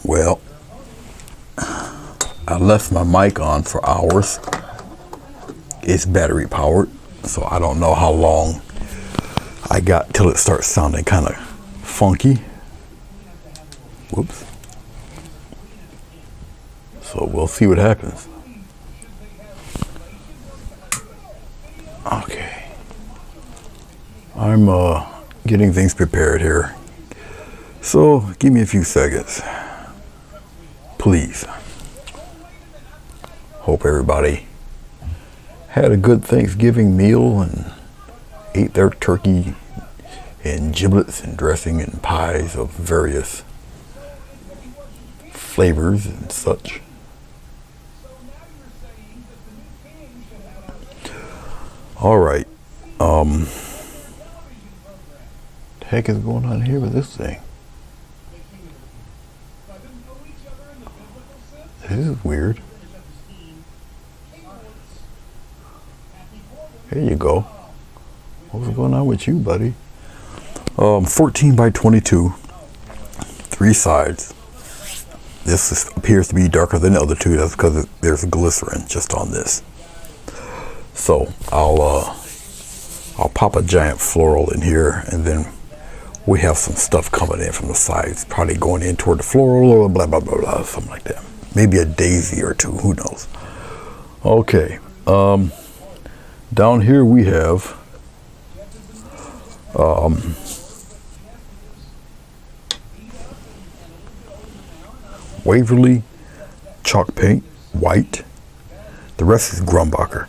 Well, I left my mic on for hours. It's battery powered, so I don't know how long I got till it starts sounding kind of funky. Whoops. So we'll see what happens. Okay. I'm getting things prepared here. So give me a few seconds, please. Hope everybody had a good Thanksgiving meal and ate their turkey and giblets and dressing and pies of various flavors and such. All right. The heck is going on here with this thing? This is weird. There you go. What's going on with you, buddy? 14 by 22, 3 sides. This appears to be darker than the other two. That's because there's glycerin just on this. So I'll pop a giant floral in here, and then we have some stuff coming in from the sides, probably going in toward the floral or blah blah blah blah, something like that. Maybe a daisy or two, who knows. Okay, down here we have Waverly chalk paint, white. The rest is Grumbacher.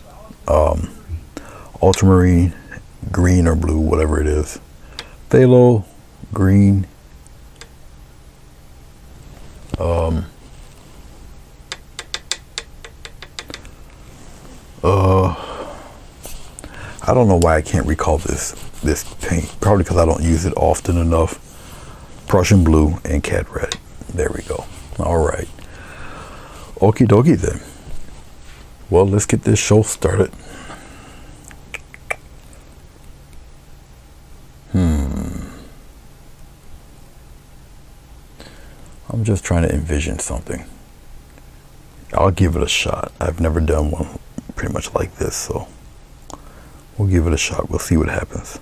Ultramarine, green or blue, whatever it is. Phthalo, green. I don't know why I can't recall this paint. Probably because I don't use it often enough. Prussian blue and cat red. There we go. All right. Okie dokie then. Well, let's get this show started. I'm just trying to envision something. I'll give it a shot. I've never done one pretty much like this, so we'll give it a shot. We'll see what happens.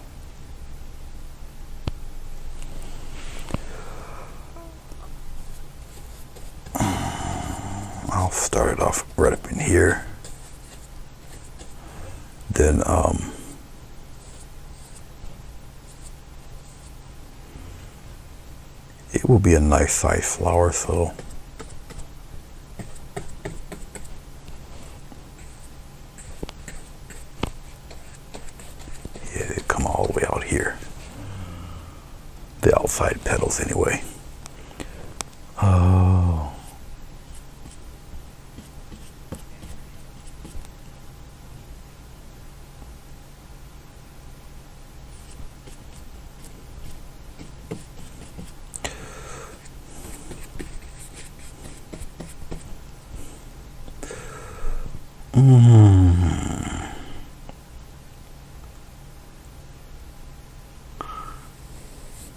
I'll start it off right up in here. Then it will be a nice size flower, so yeah, they come all the way out here. The outside petals anyway. Oh.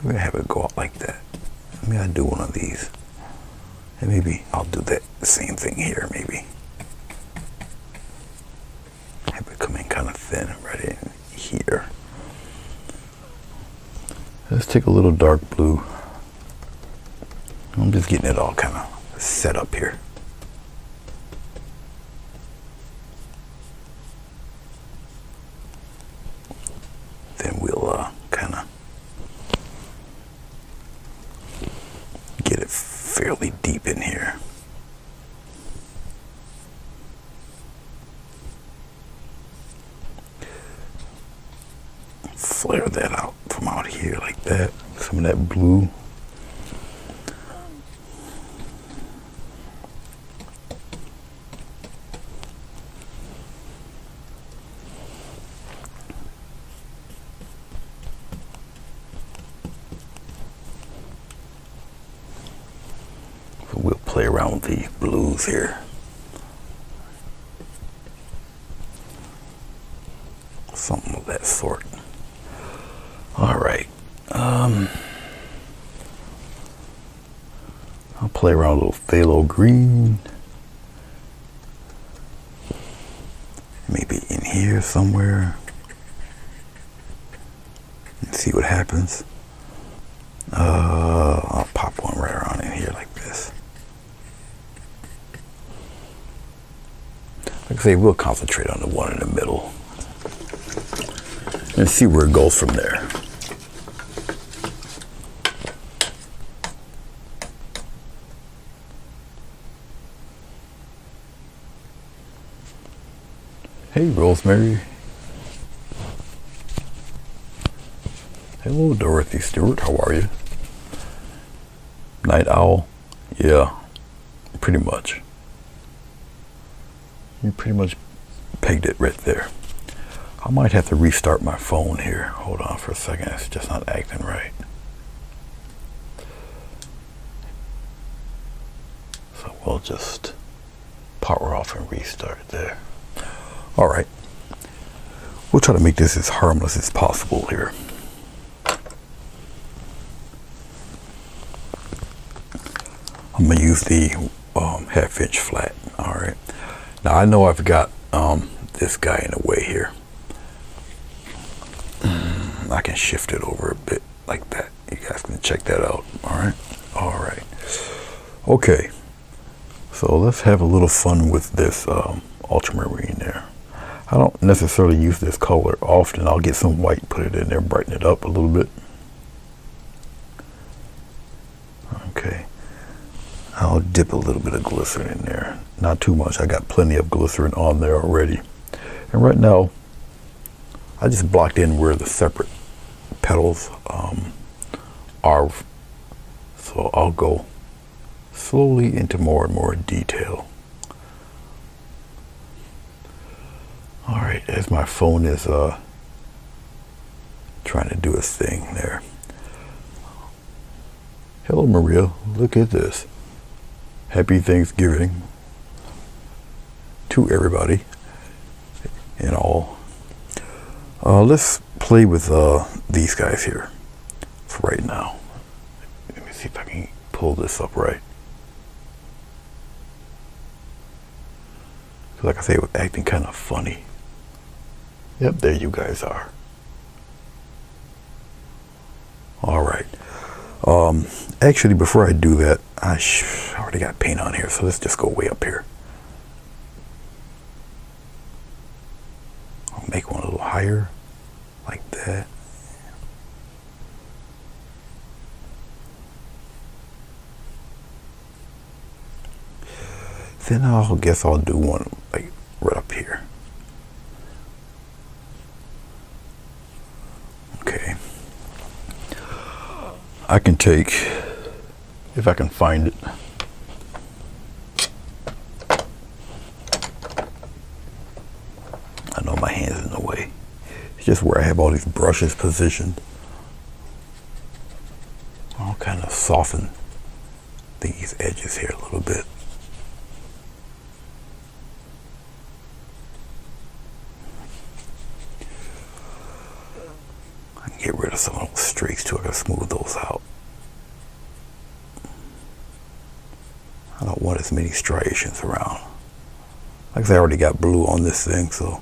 I'm gonna have it go out like that. Maybe I'll do one of these. And maybe I'll do that same thing here, maybe. Have it come in kind of thin right in here. Let's take a little dark blue. I'm just getting it all kind of set up here. Then we'll kind of get it fairly deep in here. Flare that out from out here like that. Some of that blue. We'll play around with the blues here. Something of that sort. All right. I'll play around a little phthalo green. Maybe in here somewhere. And see what happens. I'll pop one right around in here like this. Like I say, we'll concentrate on the one in the middle and see where it goes from there. Hey, Rosemary. Hello, Dorothy Stewart. How are you? Night Owl? Yeah, pretty much. You pretty much pegged it right there. I might have to restart my phone here. Hold on for a second. It's just not acting right. So we'll just power off and restart there. All right. We'll try to make this as harmless as possible here. I'm gonna use the 1/2 inch flat. All right. Now I know I've got this guy in the way here. I can shift it over a bit like that. You guys can check that out. All right. All right. Okay. So let's have a little fun with this ultramarine there. I don't necessarily use this color often. I'll get some white, put it in there, brighten it up a little bit. Okay. I'll dip a little bit of glycerin in there. Not too much. I got plenty of glycerin on there already. And right now, I just blocked in where the separate petals are. So I'll go slowly into more and more detail. All right, as my phone is trying to do its thing there. Hello, Maria. Look at this. Happy Thanksgiving to everybody and all. Let's play with these guys here for right now. Let me see if I can pull this up right. Like I say, it was acting kind of funny. Yep, there you guys are. All right. Actually, before I do that, I already got paint on here, so let's just go way up here. I'll make one a little higher, like that. Then I guess I'll do one like right up here. Okay. I can take, if I can find it. I know my hand's in the way. It's just where I have all these brushes positioned. I'll kind of soften these edges here a little bit. Get rid of some of those streaks too. I gotta smooth those out. I don't want as many striations around. Like I said, I already got blue on this thing, so.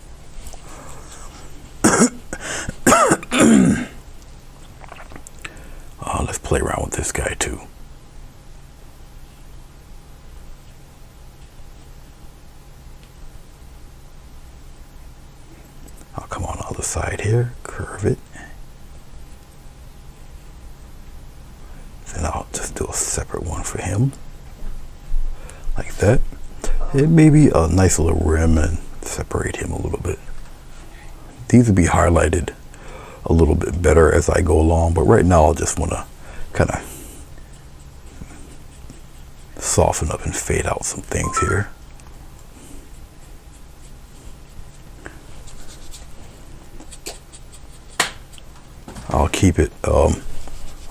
Let's play around with this guy too. I'll come on the other side here, curve it. Then I'll just do a separate one for him, like that. It may be a nice little rim and separate him a little bit. These will be highlighted a little bit better as I go along, but right now I'll just want to kind of soften up and fade out some things here. I'll keep it, all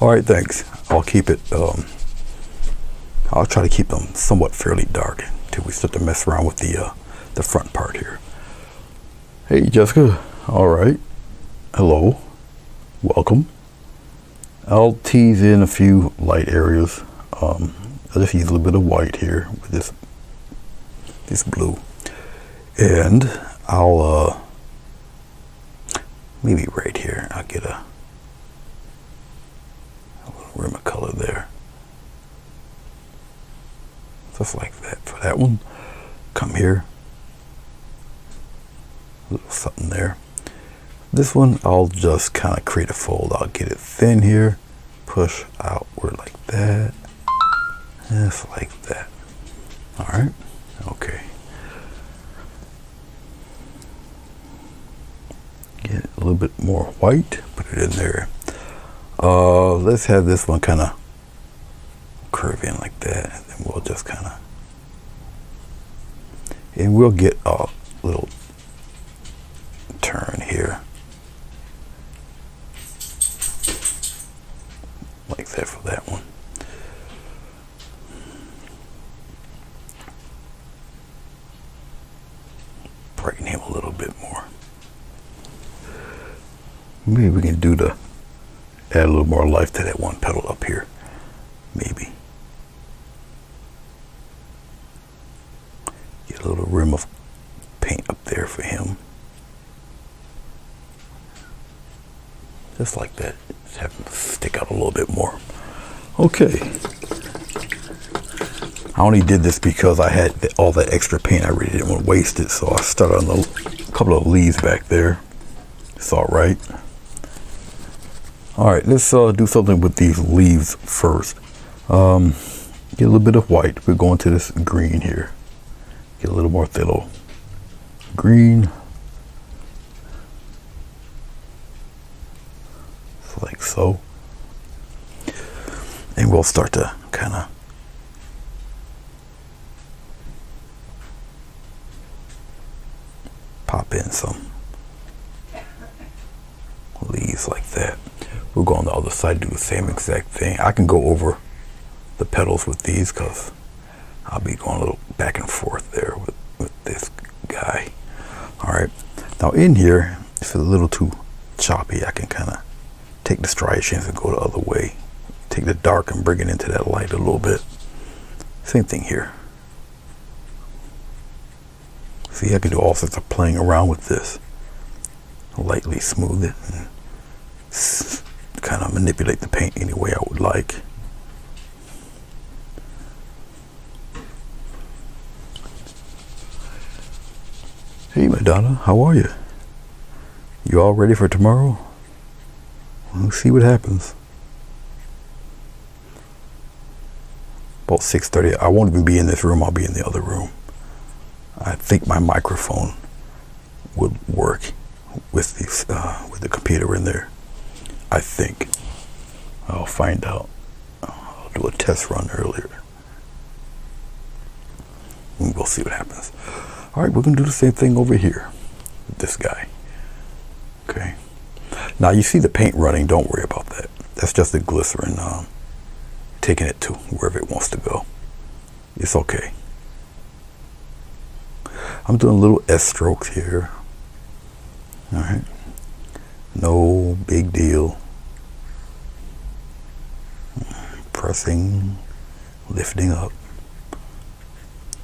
right, thanks. I'll keep it, I'll try to keep them somewhat fairly dark until we start to mess around with the front part here. Hey, Jessica. All right. Hello. Welcome. I'll tease in a few light areas I'll just use a little bit of white here with this blue, and I'll maybe right here I'll get a little rim of color there, just like that for that one. Come here, a little something there. This one I'll just kind of create a fold. I'll get it thin here, push outward like that, just like that. All right, okay. Get a little bit more white, put it in there. Let's have this one kind of curve in like that, and then we'll just kind of, and we'll get a little turn here like that for that one. Brighten him a little bit more. Maybe we can do the add a little more life to that one petal up here. Maybe get a little rim of paint up there for him, just like that. Just have him stick out a little bit more. Okay, I only did this because I had all that extra paint. I really didn't want to waste it, so I started on a couple of leaves back there. It's all right. All right, let's do something with these leaves first. Get a little bit of white. We're going to this green here. Get a little more phthalo green, like so. And we'll start to kind of pop in some leaves like that. We'll go on the other side, do the same exact thing. I can go over the petals with these because I'll be going a little back and forth there with this guy. All right, now in here, if it's a little too choppy, I can kind of take the striations and go the other way. Take the dark and bring it into that light a little bit. Same thing here. See, I can do all sorts of playing around with this. Lightly smooth it and kind of manipulate the paint any way I would like. Hey Madonna, how are you? You all ready for tomorrow? We'll see what happens. About 6:30. I won't even be in this room. I'll be in the other room. I think my microphone would work with these with the computer in there. I think. I'll find out. I'll do a test run earlier. And we'll see what happens. All right, we're gonna do the same thing over here with this guy. Okay. Now you see the paint running. Don't worry about that. That's just the glycerin taking it to wherever it wants to go. It's okay. I'm doing little S strokes here. All right. No big deal. Pressing, lifting up.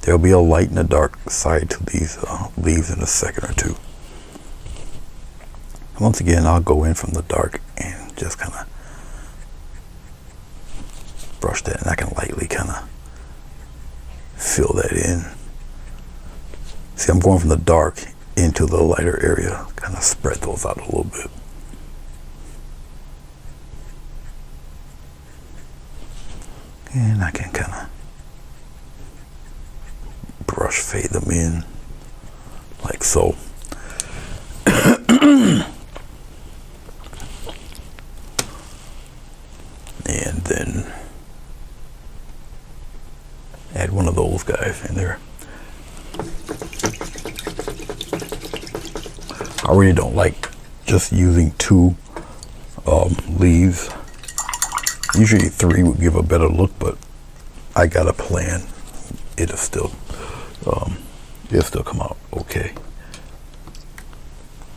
There'll be a light and a dark side to these leaves in a second or two. Once again, I'll go in from the dark and just kind of brush that, and I can lightly kind of fill that in. See, I'm going from the dark into the lighter area, kind of spread those out a little bit. And I can kind of brush fade them in like so. And then add one of those guys in there. I really don't like just using two leaves. Usually three would give a better look, but I got a plan. It'll still come out okay.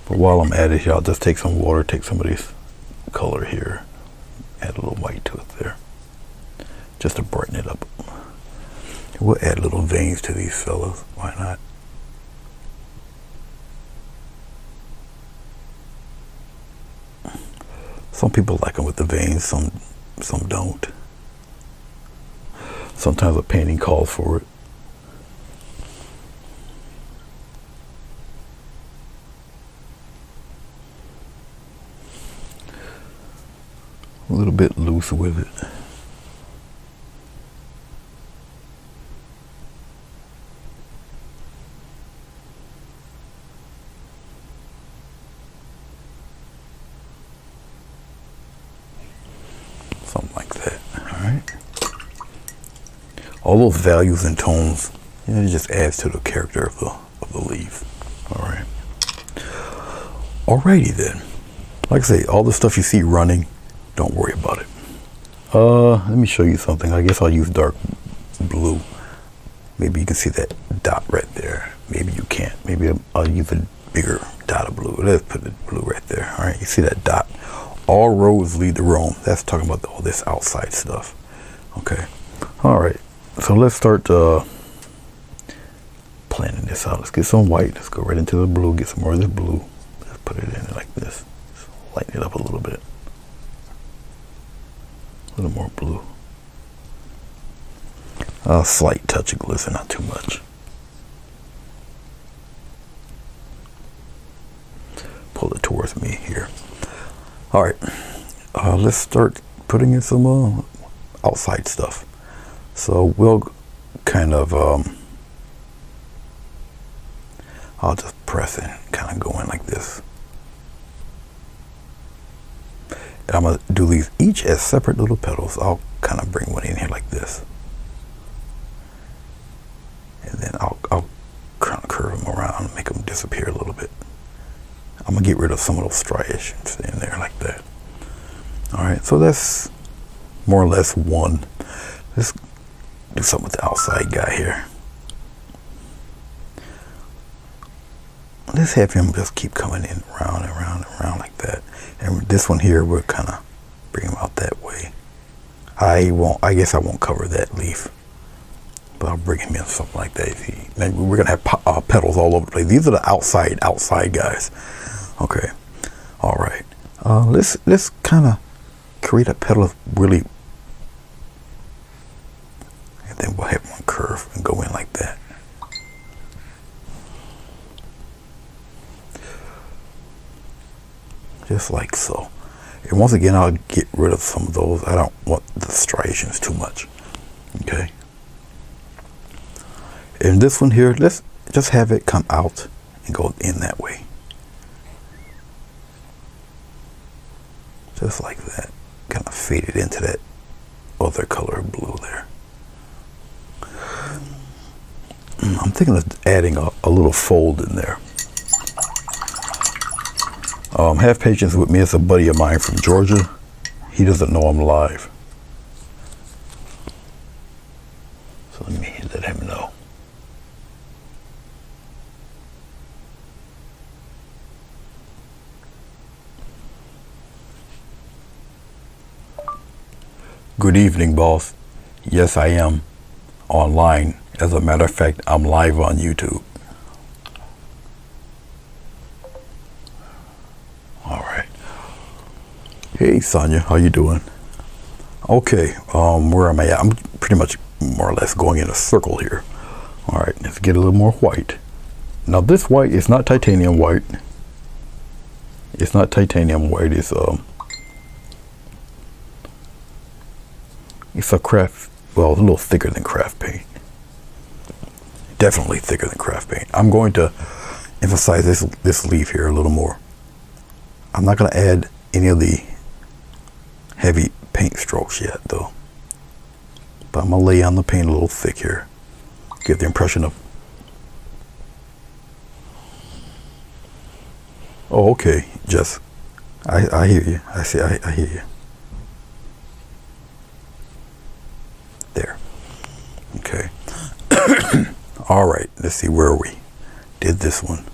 But while I'm at it here, I'll just take some water, take some of this color here, add a little white to it there, just to brighten it up. We'll add little veins to these fellas. Why not? Some people like them with the veins, some don't. Sometimes a painting calls for it. A little bit loose with it. Something like that. Alright. All those values and tones, you know, it just adds to the character of the leaf. Alright. Alrighty then. Like I say, all the stuff you see running, don't worry about it. Let me show you something. I guess I'll use dark blue. Maybe you can see that dot right there. Maybe you can't. Maybe I'll use a bigger dot of blue. Let's put the blue right there. Alright, you see that dot? All roads lead to Rome. That's talking about all this outside stuff. Okay. Alright. So let's start planning this out. Let's get some white. Let's go right into the blue. Get some more of this blue. Let's put it in like this. Just lighten it up a little bit. A little more blue. A slight touch of glitter, not too much. Pull it towards me here. All right, let's start putting in some outside stuff. So we'll kind of, I'll just press it, kind of go in like this. And I'm gonna do these each as separate little petals. I'll kind of bring one in here like this. And then I'll kind of curve them around and make them disappear a little bit. I'm gonna get rid of some of those striations in there like that. All right, so that's more or less one. Let's do something with the outside guy here. Let's have him just keep coming in around and around and around like that. And this one here, we'll kind of bring him out that way. I guess I won't cover that leaf, but I'll bring him in something like that. Maybe we're gonna have petals all over the place. These are the outside guys. Okay, all right. Let's kind of create a petal really, and then we'll have one curve and go in like that. Just like so. And once again, I'll get rid of some of those. I don't want the striations too much. Okay. And this one here, let's just have it come out and go in that way. Just like that. Kind of fade it into that other color of blue there. I'm thinking of adding a little fold in there. Have patience with me. It's a buddy of mine from Georgia. He doesn't know I'm live. So let me let him know. Good evening, boss. Yes, I am online. As a matter of fact, I'm live on YouTube. All right. Hey, Sonia, how you doing? Okay, where am I at? I'm pretty much more or less going in a circle here. All right, let's get a little more white. Now this white is not titanium white. It's not titanium white. It's a craft, well, a little thicker than craft paint. Definitely thicker than craft paint. I'm going to emphasize this leaf here a little more. I'm not going to add any of the heavy paint strokes yet, though. But I'm going to lay on the paint a little thick here. Get the impression of... Oh, okay, Jess. I hear you. I hear you. There. Okay. All right, let's see where we did this one.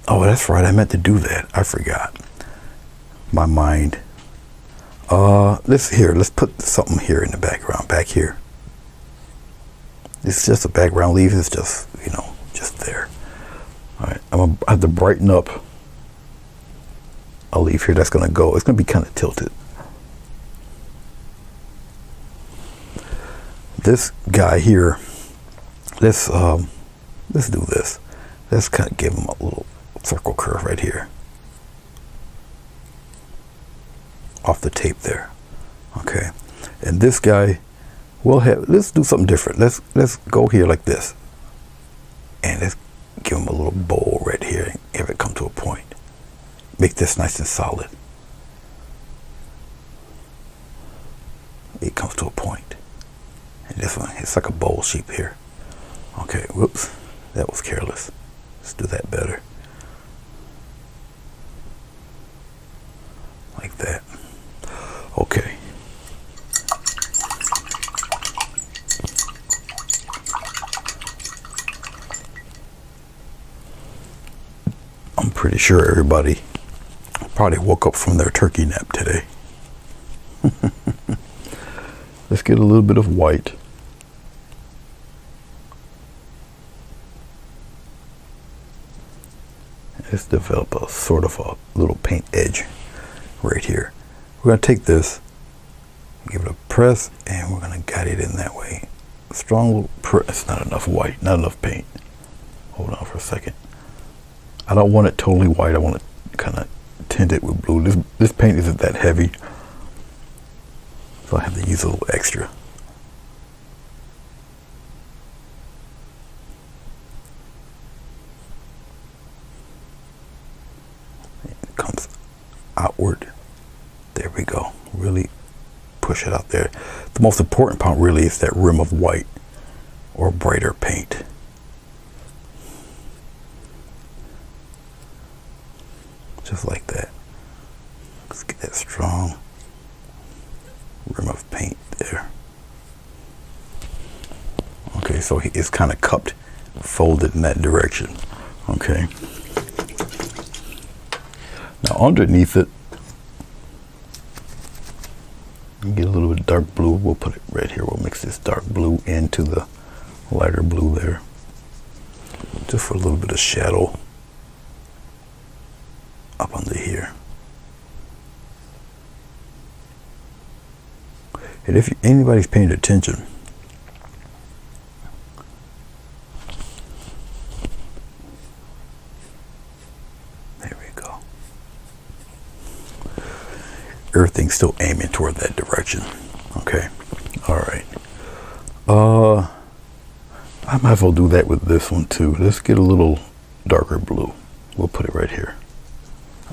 Oh, that's right. I meant to do that. I forgot. My mind. Let's put something here in the background, back here. It's just a background leaf. It's just, you know, just there. All right, I have to brighten up a leaf here that's going to go. It's going to be kind of tilted. This guy here, let's do this. Let's kind of give him a little circle curve right here off the tape there. Okay, and this guy, let's do something different. Let's go here like this, and let's give him a little bowl right here and have it come to a point. Make this nice and solid. It comes to a point. And this one, it's like a bowl shape here. Okay, whoops, that was careless. Let's do that better. Like that. Okay. I'm pretty sure everybody probably woke up from their turkey nap today. Let's get a little bit of white. Let's develop a sort of a little paint edge right here. We're going to take this, give it a press, and we're going to guide it in that way. Strong little press. Not enough white, not enough paint. Hold on for a second. I don't want it totally white. I want it kind of tinted with blue. This paint isn't that heavy, so I have to use a little extra. It comes outward. There we go. Really push it out there. The most important part really is that rim of white or brighter paint. Just like that. Let's get that strong rim of paint there. Okay, so it's kind of cupped, folded in that direction. Okay. Now underneath it, get a little bit of dark blue. We'll put it right here. We'll mix this dark blue into the lighter blue there, just for a little bit of shadow up under here. And if anybody's paying attention, there we go. Everything's still aiming toward that direction. Okay. All right. I might as well do that with this one too. Let's get a little darker blue. We'll put it right here.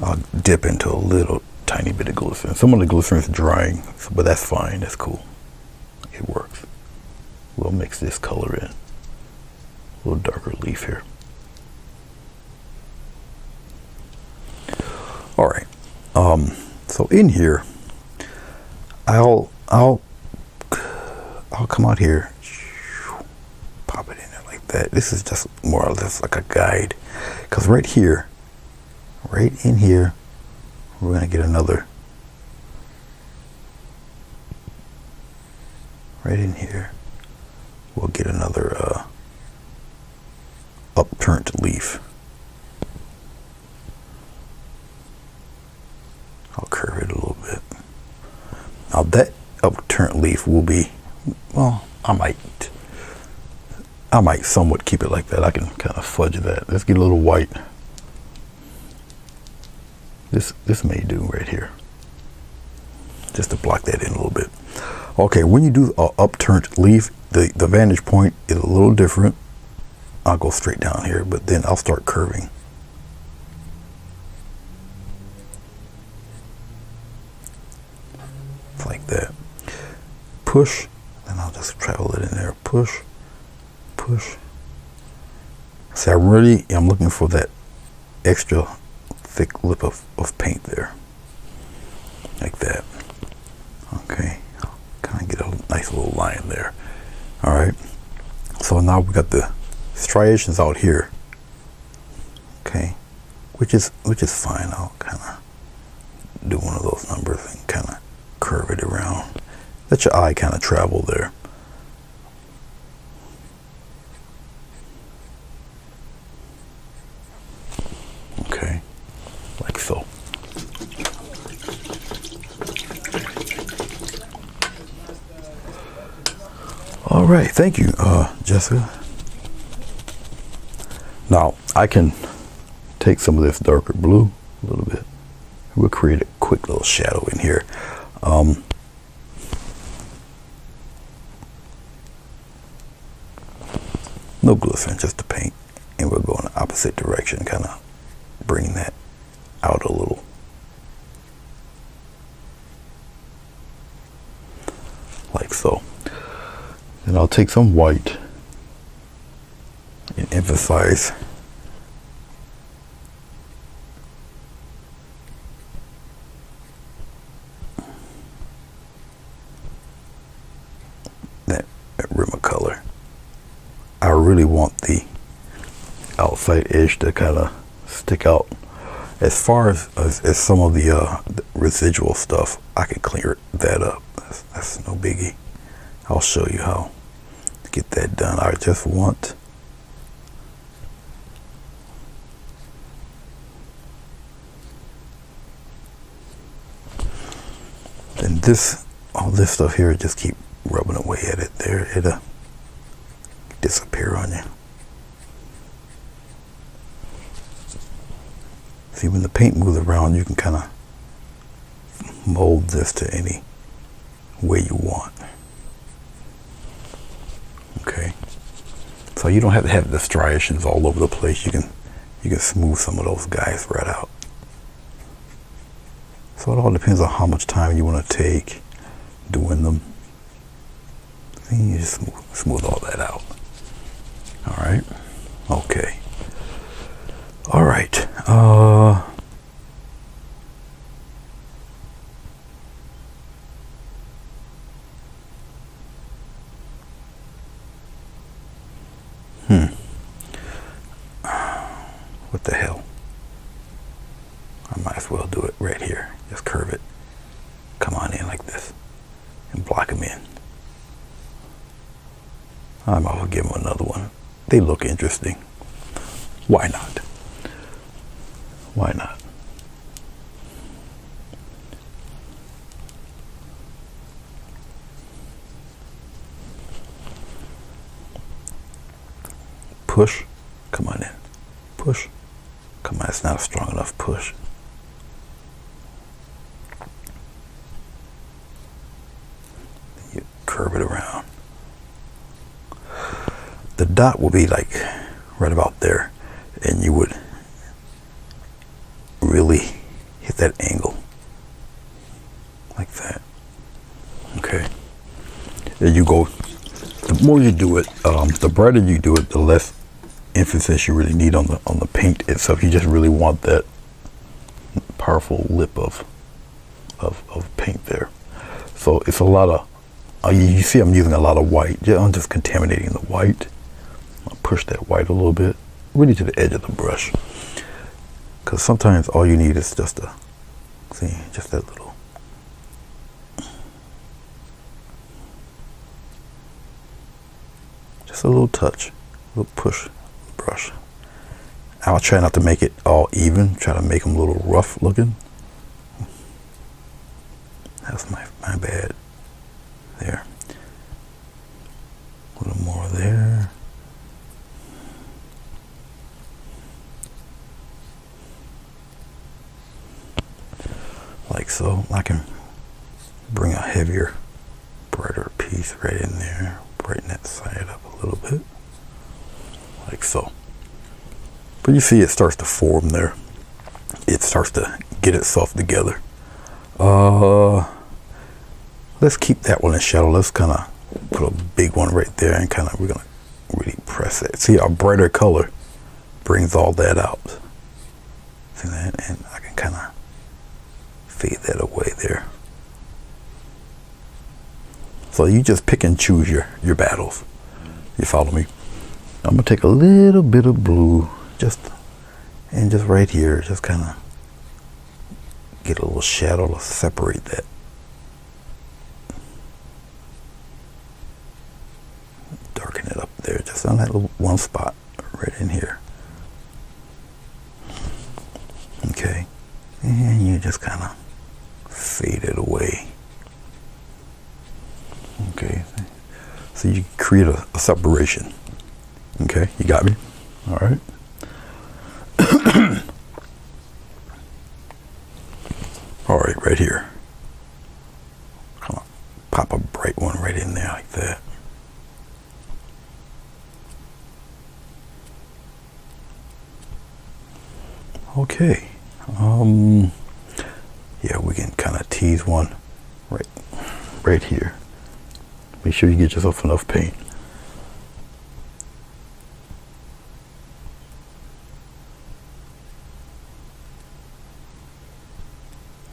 I'll dip into a little tiny bit of glycerin. Some of the glycerin is drying, but that's fine. That's cool. It works. We'll mix this color in. A little darker leaf here. All right. So in here, I'll come out here, pop it in there like that. This is just more or less like a guide, because right here, right in here, we're gonna get another. Right in here, we'll get another upturned leaf. I'll curve it a little bit. Now that upturned leaf will be, well, I might somewhat keep it like that. I can kind of fudge that. Let's get a little white. This may do right here, just to block that in a little bit. Okay, when you do an upturned leaf, the vantage point is a little different. I'll go straight down here, but then I'll start curving. Like that. Push, and I'll just travel it in there. Push, push. See, I'm looking for that extra thick lip of paint there. Like that. Okay. Kind of get a nice little line there. All right. So now we got the striations out here. Okay. Which is fine. I'll kind of do one of those numbers and kind of curve it around. Let your eye kind of travel there. All right, thank you, Jessica. Now I can take some of this darker blue a little bit. We'll create a quick little shadow in here. No glycerin, just the paint, and we'll go in the opposite direction, kind of bring that out a little. Like so. And I'll take some white and emphasize that rim of color. I really want the outside edge to kind of stick out. As far as some of the residual stuff, I can clear that up. That's no biggie. I'll show you how to get that done. I just want and all this stuff here, just keep rubbing away at it there. It'll disappear on you. See, when the paint moves around, you can kind of mold this to any way you want. Okay, so you don't have to have the striations all over the place. You can smooth some of those guys right out. So it all depends on how much time you want to take doing them. See, you just smooth all that out. All right. Okay. All right. What the hell? I might as well do it right here. Just curve it. Come on in like this and block them in. I might as well give them another one. They look interesting. Why not? Why not? Push. Come on in. Push. Come on, it's not a strong enough push. You curve it around. The dot will be like right about there, and you would really hit that angle like that. Okay. And you go, the more you do it, the brighter you do it, the less emphasis you really need on the paint itself. You just really want that powerful lip of paint there. So it's a lot of you see I'm using a lot of white. I'm just contaminating the white. I'll push that white a little bit, really to the edge of the brush, because sometimes all you need is just just that little. Just a little touch, a little push brush. I'll try not to make it all even, try to make them a little rough looking. That's my bad. There. A little more there. Like so. I can bring a heavier, brighter piece right in there. Brighten that side up a little bit. Like so. But you see it starts to form there. It starts to get itself together. Let's keep that one in shadow. Let's kind of put a big one right there and we're gonna really press it. See, our brighter color brings all that out. See that? And I can kind of fade that away there. So you just pick and choose your battles. You follow me? I'm gonna take a little bit of blue, just right here, just kind of get a little shadow to separate that. Darken it up there, just on that little one spot right in here. Okay, and you just kind of fade it away. Okay, So you create a separation. Okay, you got me? All right. All right, right here. Kind of pop a bright one right in there like that. Okay. Yeah, we can kind of tease one right here. Make sure you get yourself enough paint.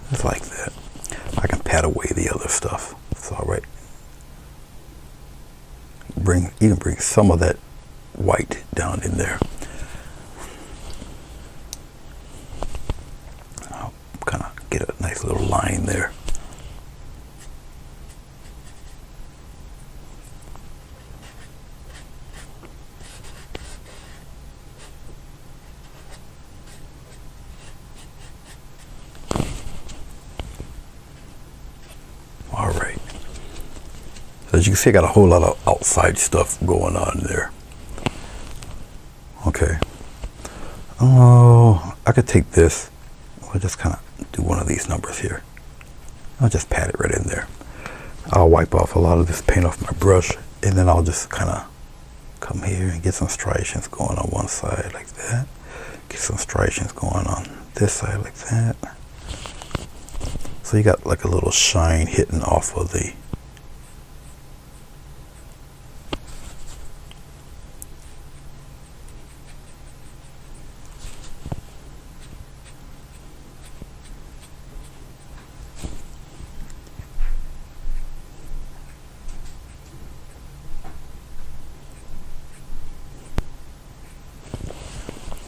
Just like that. I can pat away the other stuff. It's all right. Even bring some of that white down in there. I'll kind of get a nice little line there. All right. So as you can see, I got a whole lot of outside stuff going on there. Okay. Oh, I could take this. I'll just kind of do one of these numbers here. I'll just pat it right in there. I'll wipe off a lot of this paint off my brush, and then I'll just kind of come here and get some striations going on one side like that. Get some striations going on this side like that. So you got like a little shine hitting off of the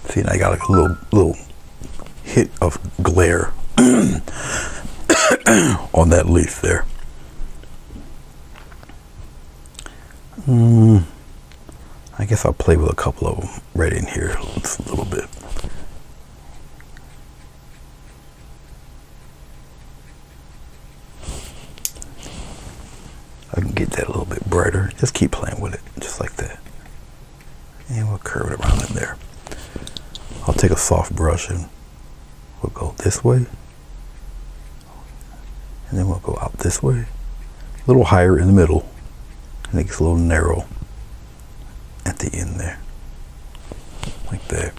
see, and I got like a little hit of glare on that leaf there. I guess I'll play with a couple of them right in here just a little bit. I can get that a little bit brighter. Just keep playing with it, just like that. And we'll curve it around in there. I'll take a soft brush and we'll go this way. And then we'll go out this way. A little higher in the middle. And it gets a little narrow at the end there. Like that.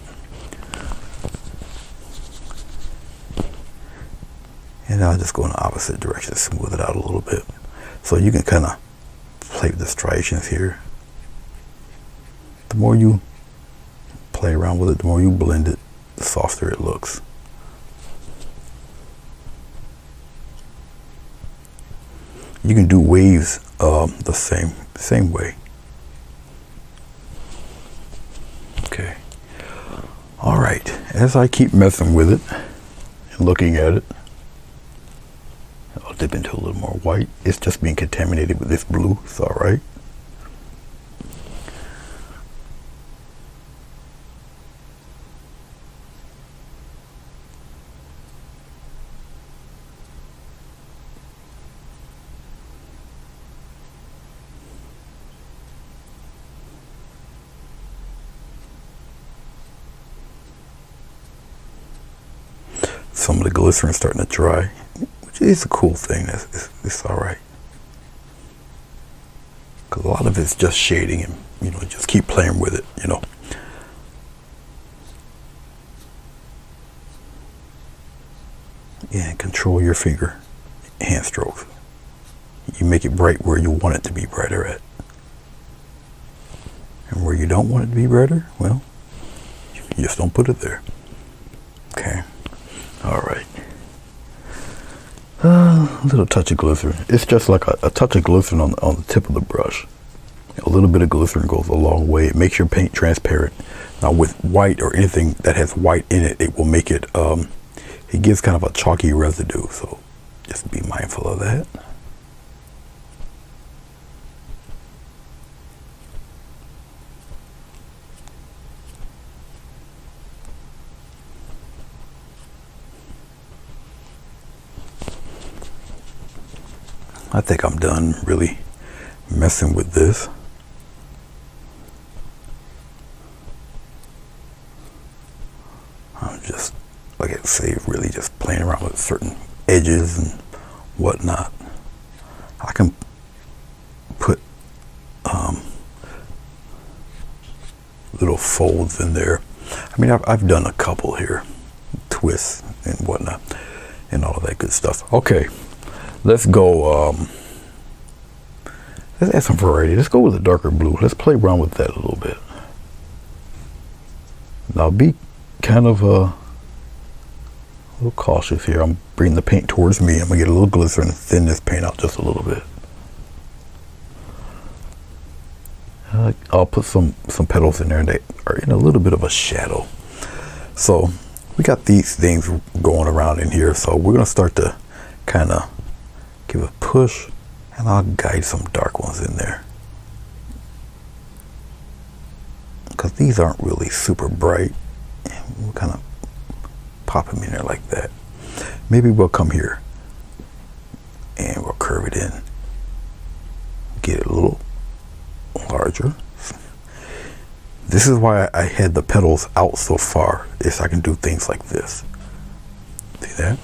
And I'll just go in the opposite direction, smooth it out a little bit. So you can kind of play with the striations here. The more you play around with it, the more you blend it, the softer it looks. You can do waves the same way. Okay. All right. As I keep messing with it and looking at it, I'll dip into a little more white. It's just being contaminated with this blue. It's all right. Some of the glycerin starting to dry, which is a cool thing. It's all right, because a lot of it's just shading, and just keep playing with it. Yeah, and control your finger hand strokes. You make it bright where you want it to be brighter at, and where you don't want it to be brighter, well, you just don't put it there. Okay. All right. A little touch of glycerin. It's just like a touch of glycerin on the tip of the brush. A little bit of glycerin goes a long way. It makes your paint transparent. Now with white or anything that has white in it, it will make it, it gives kind of a chalky residue. So just be mindful of that. I think I'm done really messing with this. I'm just, like I say, really just playing around with certain edges and whatnot. I can put little folds in there. I mean, I've done a couple here, twists and whatnot, and all of that good stuff. Okay, let's go. Let's add some variety. Let's go with a darker blue. Let's play around with that a little bit. Now, be kind of a little cautious here. I'm bringing the paint towards me. I'm gonna get a little glycerin and thin this paint out just a little bit. I'll put some petals in there that are in a little bit of a shadow. So we got these things going around in here. So we're gonna start to kind of give a push, and I'll guide some dark ones in there, because these aren't really super bright. And we'll kind of pop them in there like that. Maybe we'll come here and we'll curve it in, get it a little larger. This is why I had the petals out so far, is I can do things like this. See that?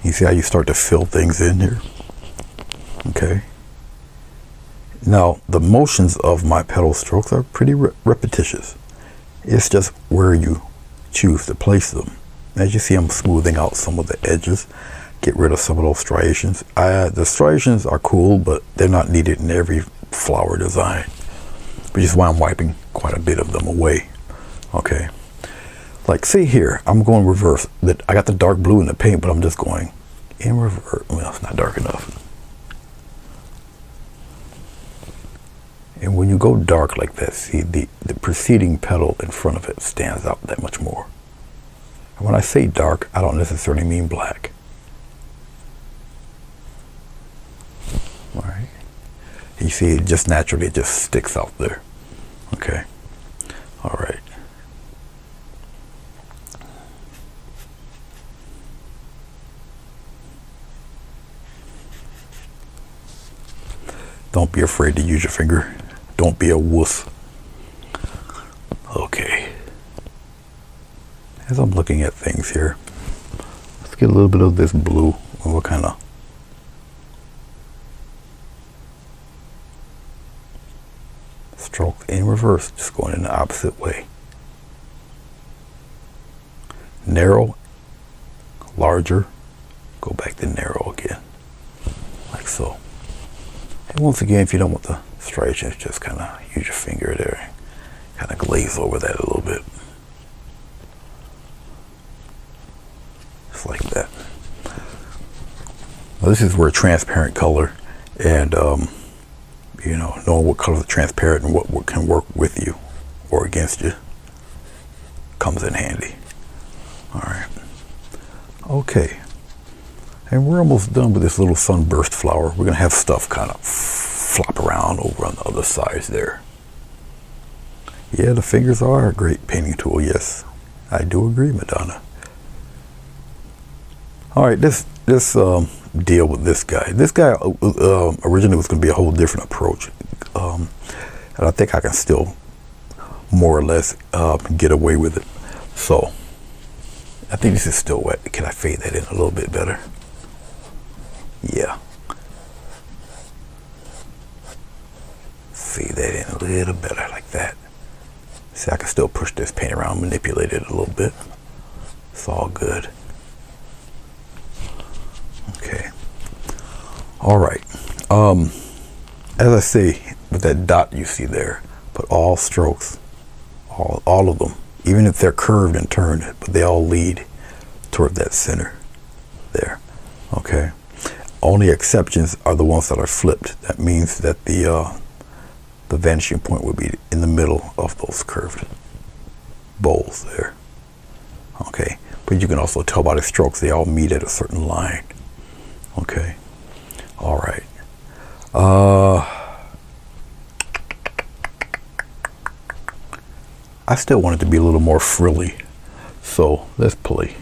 You see how you start to fill things in here? Okay. Now, the motions of my petal strokes are pretty repetitious. It's just where you choose to place them. As you see, I'm smoothing out some of the edges, get rid of some of those striations. The striations are cool, but they're not needed in every flower design, which is why I'm wiping quite a bit of them away. Okay. Like, see here, I'm going reverse. I got the dark blue in the paint, but I'm just going in reverse. Well, it's not dark enough. And when you go dark like that, see, the preceding petal in front of it stands out that much more. And when I say dark, I don't necessarily mean black. All right. You see, it just naturally, it just sticks out there. Okay. All right. Don't be afraid to use your finger. Don't be a wuss. Okay. As I'm looking at things here, let's get a little bit of this blue, and we'll kind of stroke in reverse, just going in the opposite way. Narrow, larger, go back to narrow again, like so. And once again, if you don't want the striations, just kind of use your finger there, kind of glaze over that a little bit, just like that. Now, this is where transparent color and you know, knowing what color is transparent and what can work with you or against you comes in handy. All right. Okay. And we're almost done with this little sunburst flower. We're going to have stuff kind of flop around over on the other sides there. Yeah, the fingers are a great painting tool. Yes, I do agree, Madonna. All right, let's deal with this guy. This guy originally was going to be a whole different approach. And I think I can still more or less get away with it. So I think this is still wet. Can I fade that in a little bit better? Yeah. Fade that in a little better like that. See, I can still push this paint around, manipulate it a little bit. It's all good. Okay. All right. As I say, with that dot you see there, put all strokes, all of them, even if they're curved and turned, but they all lead toward that center there. Okay. Only exceptions are the ones that are flipped. That means that the vanishing point would be in the middle of those curved bowls there. Okay, but you can also tell by the strokes they all meet at a certain line. Okay, all right. I still want it to be a little more frilly, so let's play.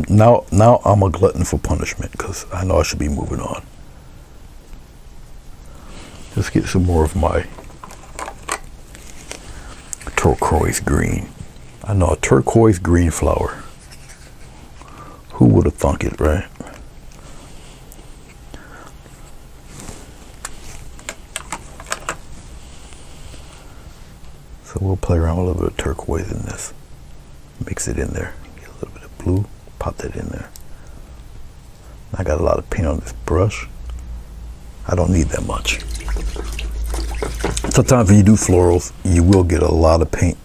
Now I'm a glutton for punishment because I know I should be moving on. Let's get some more of my turquoise green. I know, a turquoise green flower. Who would have thunk it, right? So we'll play around with a little bit of turquoise in this. Mix it in there. Get a little bit of blue. Pop that in there. I got a lot of paint on this brush. I don't need that much. Sometimes when you do florals, you will get a lot of paint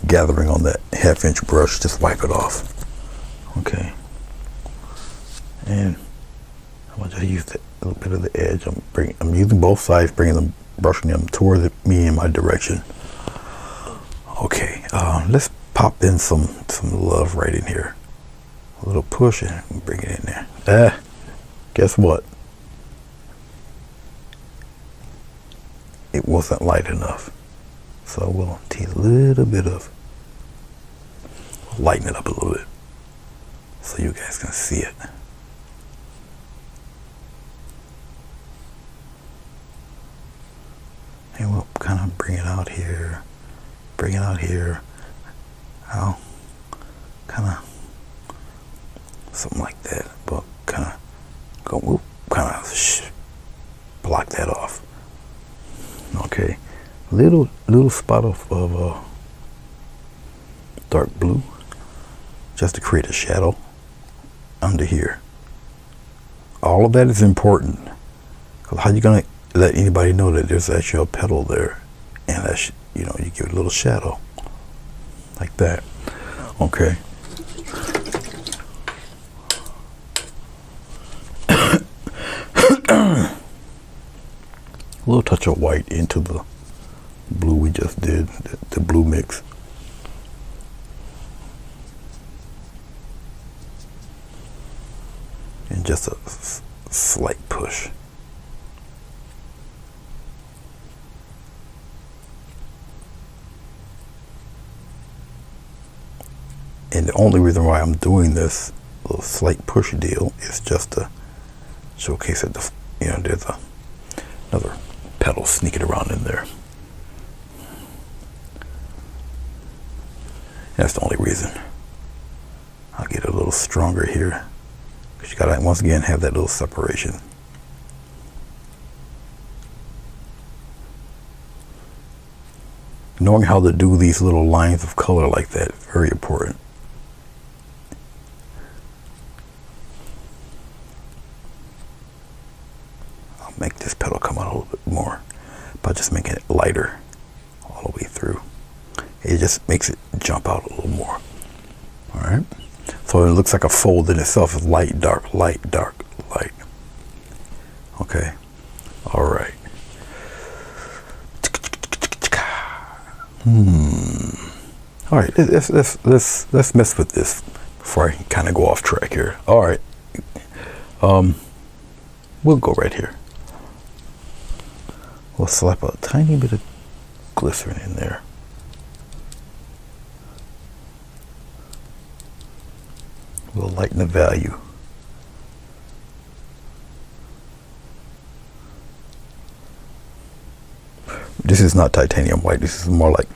gathering on that 1/2 inch brush. Just wipe it off. Okay. And I'm gonna just use a little bit of the edge. I'm using both sides, bringing them, brushing them toward me in my direction. Okay, let's pop in some love right in here. A little push and bring it in there. Guess what? It wasn't light enough. So we'll take a little bit of, lighten it up a little bit so you guys can see it. And we'll kind of bring it out here, bring it out here. I'll kind of something like that, but kind of go, whoop, kind of block that off. Okay, little spot of dark blue, just to create a shadow under here. All of that is important, because how you gonna let anybody know that there's actually a petal there, and that's, you know, you give it a little shadow like that. Okay. A little touch of white into the blue we just did, the blue mix. And just a slight push. And the only reason why I'm doing this little slight push deal is just to showcase that there's another petal sneaking around in there. That's the only reason. I'll get a little stronger here, because you gotta once again have that little separation. Knowing how to do these little lines of color like that is very important. I'll make this petal come out a little bit more by just making it lighter all the way through. It just makes it jump out a little more. All right. So it looks like a fold in itself. It's light, dark, light, dark, light. Okay. All right. All right. Let's mess with this before I kind of go off track here. All right. We'll go right here. We'll slap a tiny bit of glycerin in there. We'll lighten the value. This is not titanium white. This is more like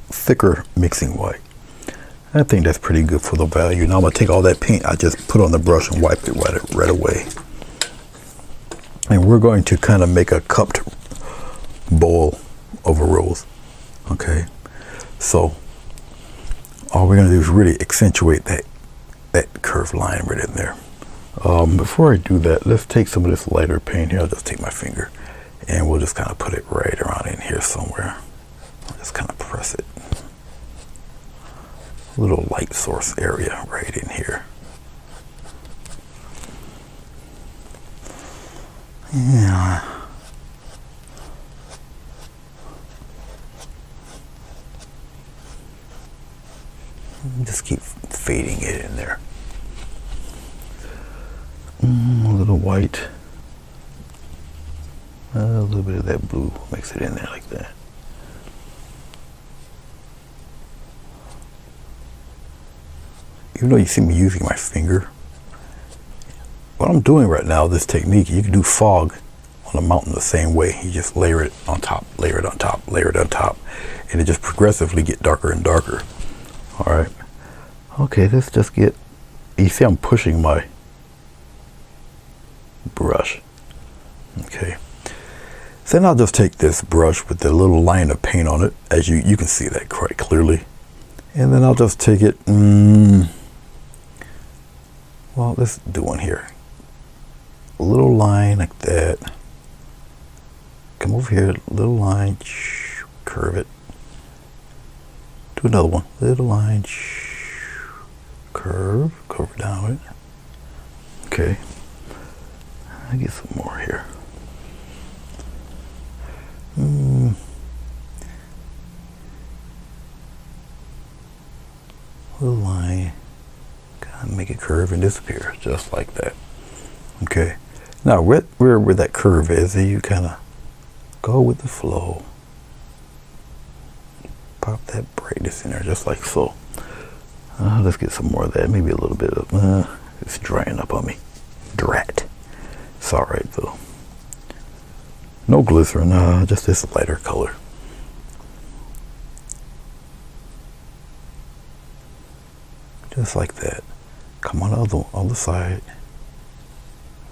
thicker mixing white. I think that's pretty good for the value. Now I'm gonna take all that paint I just put on the brush and wipe it right away. And we're going to kind of make a cupped bowl of a rose. Okay. So all we're gonna do is really accentuate that curved line right in there. Before I do that, let's take some of this lighter paint here. I'll just take my finger and we'll just kind of put it right around in here somewhere. I'll just kind of press it. A little light source area right in here. Yeah. Just keep fading it in there. A little white. A little bit of that blue. Mix it in there like that. Even though you see me using my finger, what I'm doing right now, this technique, you can do fog on a mountain the same way. You just layer it on top, layer it on top, layer it on top, and it just progressively get darker and darker. All right. Okay, let's just get, you see I'm pushing my brush. Okay. So then I'll just take this brush with the little line of paint on it, as you can see that quite clearly. And then I'll just take it, well, let's do one here. A little line like that. Come over here, little line, curve it. Do another one, little line, curve down it. Okay, I get some more here. Little line, kind of make it curve and disappear, just like that. Okay, now where that curve is, you kind of go with the flow. Pop that brightness in there, just like so. Let's get some more of that, maybe a little bit of, it's drying up on me. Drat. It's all right though. No glycerin, just this lighter color. Just like that. Come on the other side.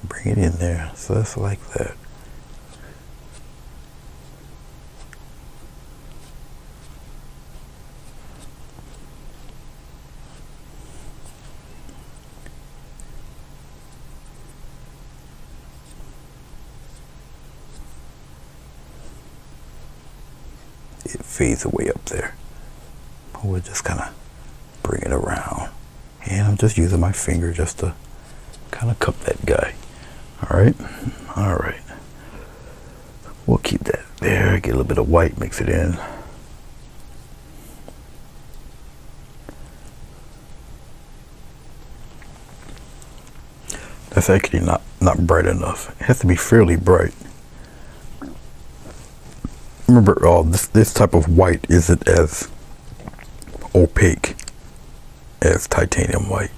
Bring it in there. So that's like that. It fades away up there. We'll just kind of bring it around. And I'm just using my finger just to kind of cup that guy. All right. All right. We'll keep that there. Get a little bit of white, mix it in. That's actually not bright enough. It has to be fairly bright. Remember, this type of white isn't as opaque as titanium white.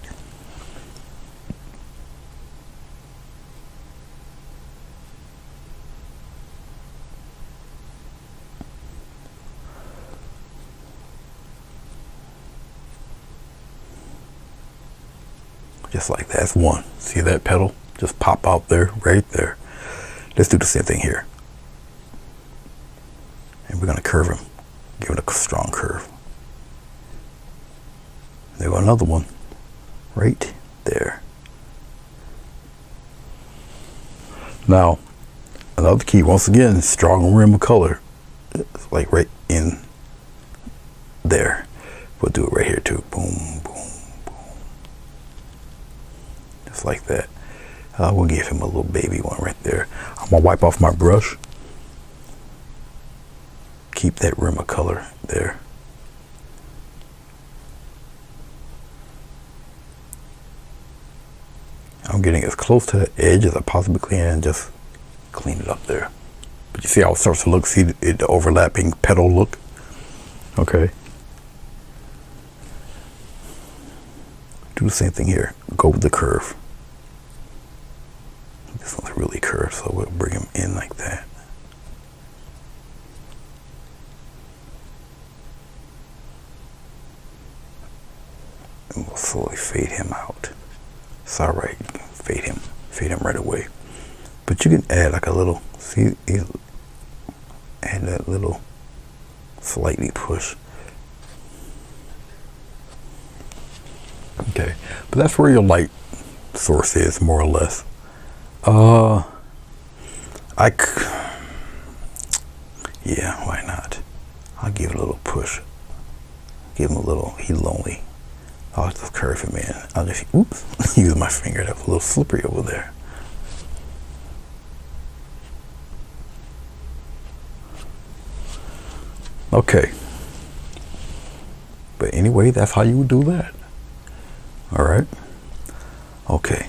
Just like that. That's one. See that petal? Just pop out there, right there. Let's do the same thing here. And we're going to curve him. Give it a strong curve. There go another one. Right there. Now, another key, once again, strong rim of color. It's like right in there. We'll do it right here too. Boom, boom, boom. Just like that. We'll give him a little baby one right there. I'm going to wipe off my brush. Keep that rim of color there. I'm getting as close to the edge as I possibly can and just clean it up there. But you see how it starts to look, see the overlapping petal look? Okay. Do the same thing here. Go with the curve. This one's really curved, so we'll bring him in like that. And we'll slowly fade him out. It's all right. You can fade him right away. But you can add like a little, see, add that little slightly push. Okay, but that's where your light source is, more or less. Yeah, why not? I'll give it a little push. Give him a little, he's lonely. I'll just curve him in. I'll just, oops, use my finger. That was a little slippery over there. Okay. But anyway, that's how you would do that. All right. Okay.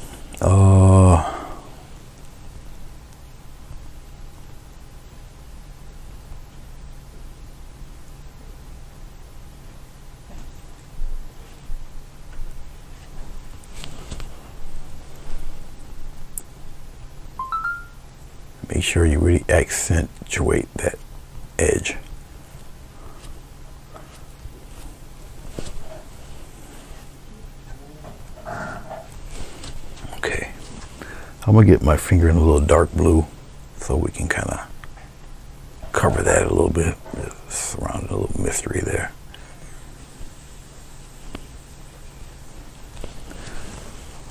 Make sure you really accentuate that edge. Okay, I'm gonna get my finger in a little dark blue so we can kind of cover that a little bit, just surround a little mystery there.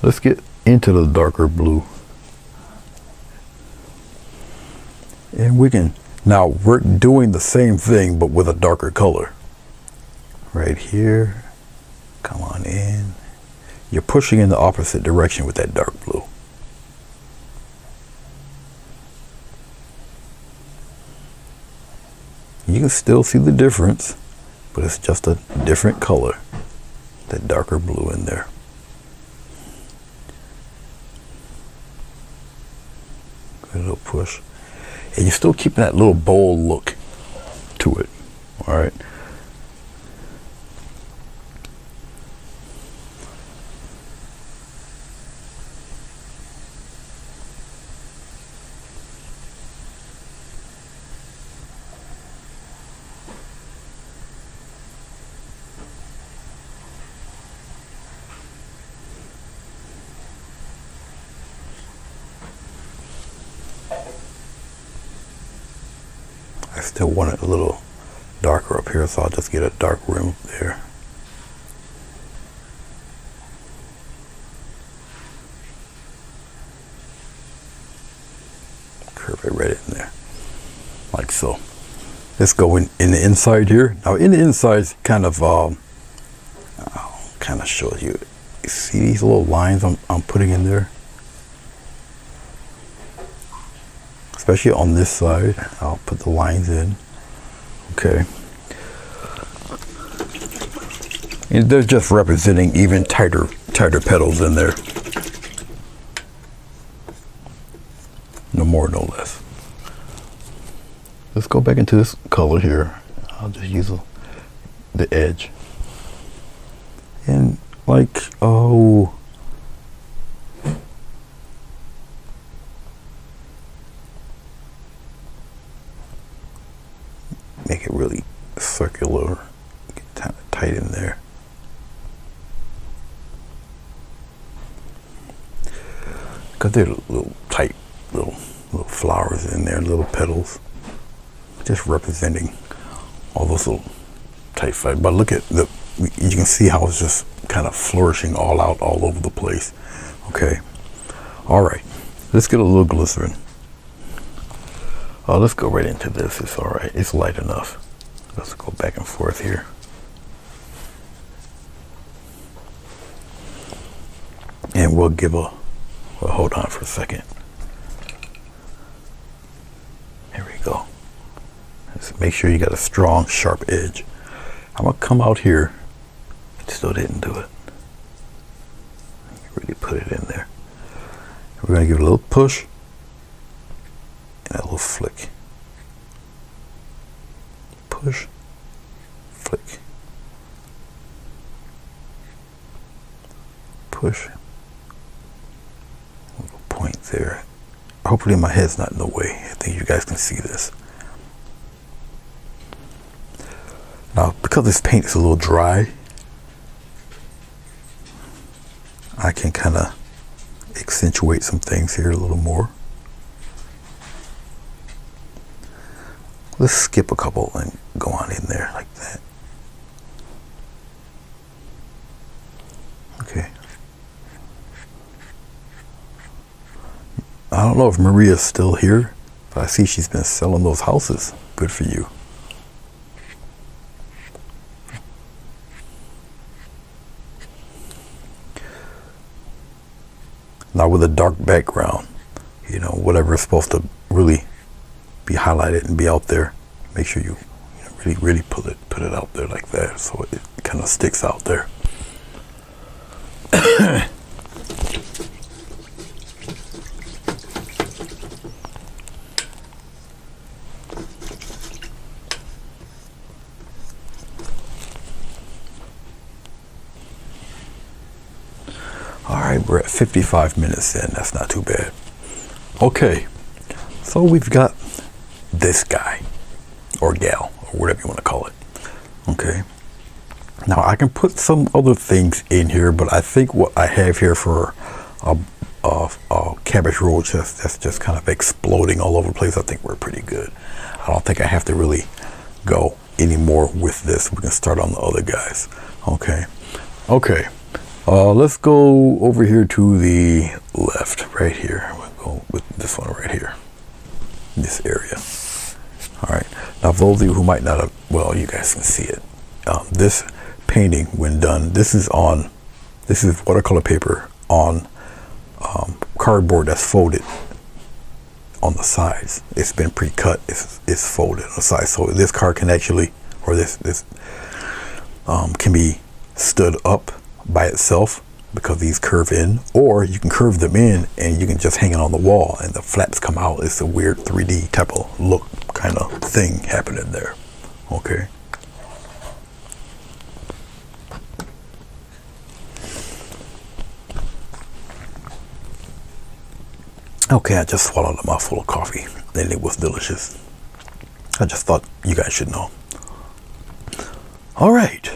Let's get into the darker blue. And we can, now we're doing the same thing but with a darker color. Right here, come on in. You're pushing in the opposite direction with that dark blue. You can still see the difference, but it's just a different color. That darker blue in there. A little push. And you're still keeping that little bold look to it. All right. I still want it a little darker up here, so I'll just get a dark rim there. Curve it right in there, like so. Let's go in the inside here. Now in the inside, kind of shows you. You see these little lines I'm putting in there? Especially on this side, I'll put the lines in. Okay. And they're just representing even tighter petals in there. No more, no less. Let's go back into this color here. I'll just use the edge. And like, oh, make it really circular, get kind of tight in there. Because they're little tight, little flowers in there, little petals, just representing all those little tight flowers. But look at you can see how it's just kind of flourishing all out, all over the place. Okay, all right, let's get a little glycerin. Let's go right into this. It's all right. It's light enough. Let's go back and forth here. And we'll give well, hold on for a second. There we go. Let's make sure you got a strong, sharp edge. I'm gonna come out here. Still didn't do it. Really put it in there. We're gonna give it a little push. And a little flick. Push, flick. Push. A little point there. Hopefully my head's not in the way. I think you guys can see this. Now, because this paint is a little dry, I can kind of accentuate some things here a little more. Let's skip a couple and go on in there like that. Okay. I don't know if Maria's still here, but I see she's been selling those houses. Good for you. Now with a dark background, you know, whatever is supposed to really be highlighted and be out there, make sure you really put it out there like that, so it kind of sticks out there. All right, we're at 55 minutes in. That's not too bad. Okay, So we've got this guy or gal or whatever you want to call it. Okay. Now I can put some other things in here, but I think what I have here for a cabbage roach that's just kind of exploding all over the place, I think we're pretty good. I don't think I have to really go anymore with this. We can start on the other guys. Okay. Okay. Let's go over here to the left, right here. We'll go with this one right here, this area. All right. Now, for those of you who might not have, well, you guys can see it. This painting, when done, this is watercolor paper on cardboard that's folded on the sides. It's been pre-cut. It's folded on the sides, so this card can actually, or this can be stood up by itself because these curve in, or you can curve them in and you can just hang it on the wall and the flaps come out. It's a weird 3D type of look kind of thing happening there. Okay. Okay, I just swallowed a mouthful of coffee and it was delicious. I just thought you guys should know. All right.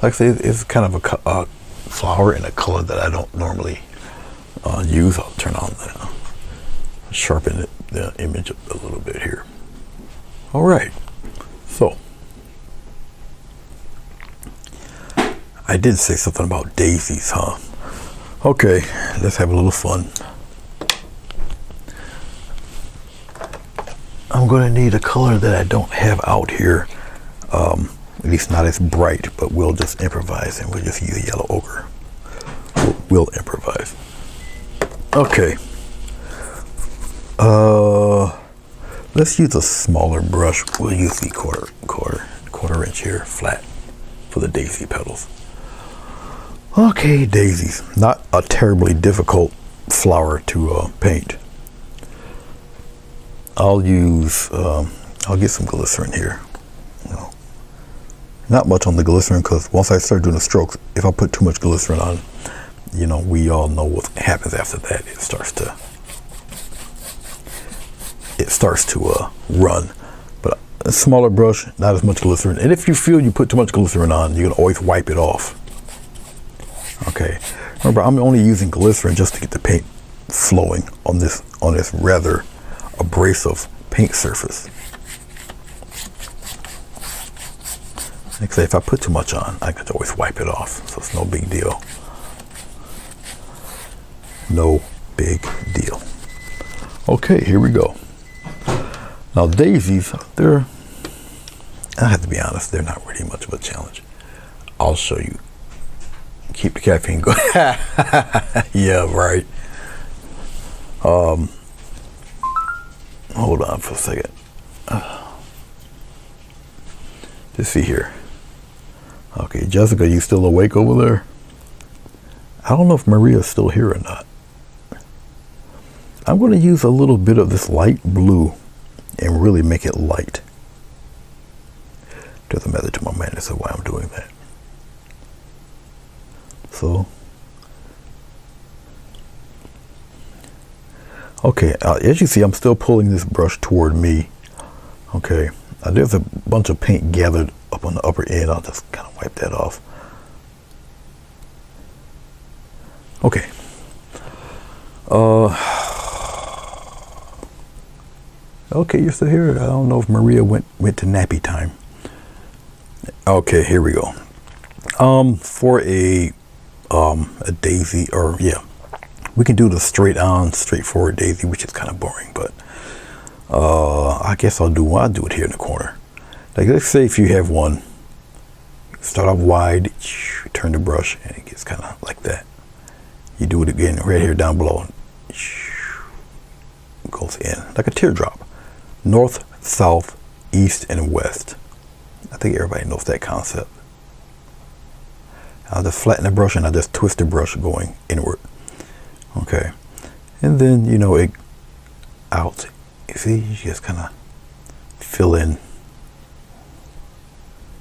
Like I say, it's kind of a flower in a color that I don't normally use. I'll turn on sharpen the image a little bit here. All right. So, I did say something about daisies, huh? Okay, let's have a little fun. I'm going to need a color that I don't have out here, at least not as bright, but we'll just improvise and we'll just use yellow ochre. We'll improvise. Okay. Let's use a smaller brush. We'll use the quarter inch here, flat, for the daisy petals. Okay, daisies. Not a terribly difficult flower to paint. I'll get some glycerin here. No, not much on the glycerin, because once I start doing the strokes, if I put too much glycerin on, you know, we all know what happens after that. It starts to run. But a smaller brush, not as much glycerin. And if you feel you put too much glycerin on, you can always wipe it off. Okay. Remember, I'm only using glycerin just to get the paint flowing on this rather abrasive paint surface. Like I say, if I put too much on, I can always wipe it off, so it's no big deal. No big deal. Okay, here we go. Now daisies, I have to be honest, they're not really much of a challenge. I'll show you. Keep the caffeine going. Yeah, right. Hold on for a second. Let's see here. Okay, Jessica, you still awake over there? I don't know if Maria's still here or not. I'm going to use a little bit of this light blue and really make it light. Doesn't matter to my madness of why I'm doing that. So, okay, as you see, I'm still pulling this brush toward me. Okay, there's a bunch of paint gathered up on the upper end. I'll just kind of wipe that off. Okay. Okay, you're still here. I don't know if Maria went to nappy time. Okay, here we go. For a daisy, or yeah, we can do the straightforward daisy, which is kind of boring, but I guess I'll do it here in the corner. Like, let's say if you have one, start off wide, turn the brush, and it gets kind of like that. You do it again right here down below. It goes in like a teardrop. North, south, east, and west. I think everybody knows that concept. I'll just flatten the brush and I just twist the brush going inward. Okay. And then, you know, it out. You see, you just kind of fill in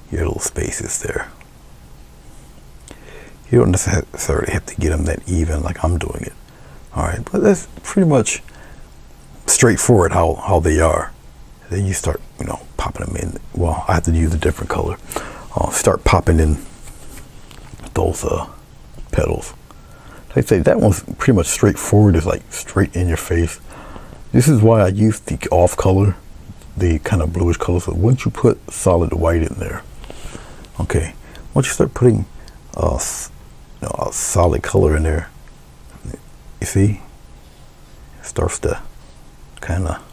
your little spaces there. You don't necessarily have to get them that even like I'm doing it. All right, but that's pretty much straightforward how they are. Then you start, you know, popping them in. Well, I have to use a different color. Start popping in those petals. Like I say, that one's pretty much straightforward. It's like straight in your face. This is why I use the off color, the kind of bluish color. So once you put solid white in there, okay, once you start putting a solid color in there, you see, it starts to kind of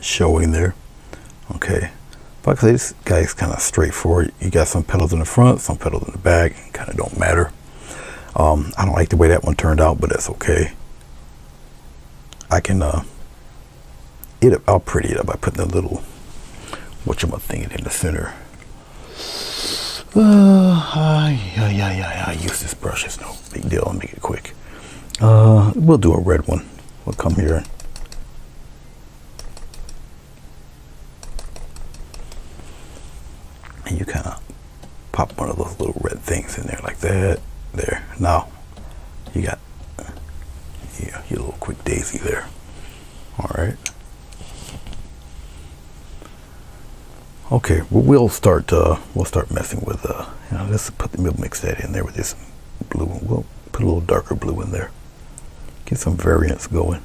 showing there. Okay, but like I say, this guy's kind of straightforward. You got some petals in the front, some petals in the back. Kind of don't matter. I don't like the way that one turned out, but that's okay. I can I'll pretty it up by putting a little whatchamacallit in the center. I use this brush. It's no big deal. I'll make it quick. We'll do a red one. We'll come here. And you kind of pop one of those little red things in there like that. There. Now, you got your little quick daisy there. All right. Okay, well, we'll start messing with let's mix that in there with this blue. We'll put a little darker blue in there. Get some variance going.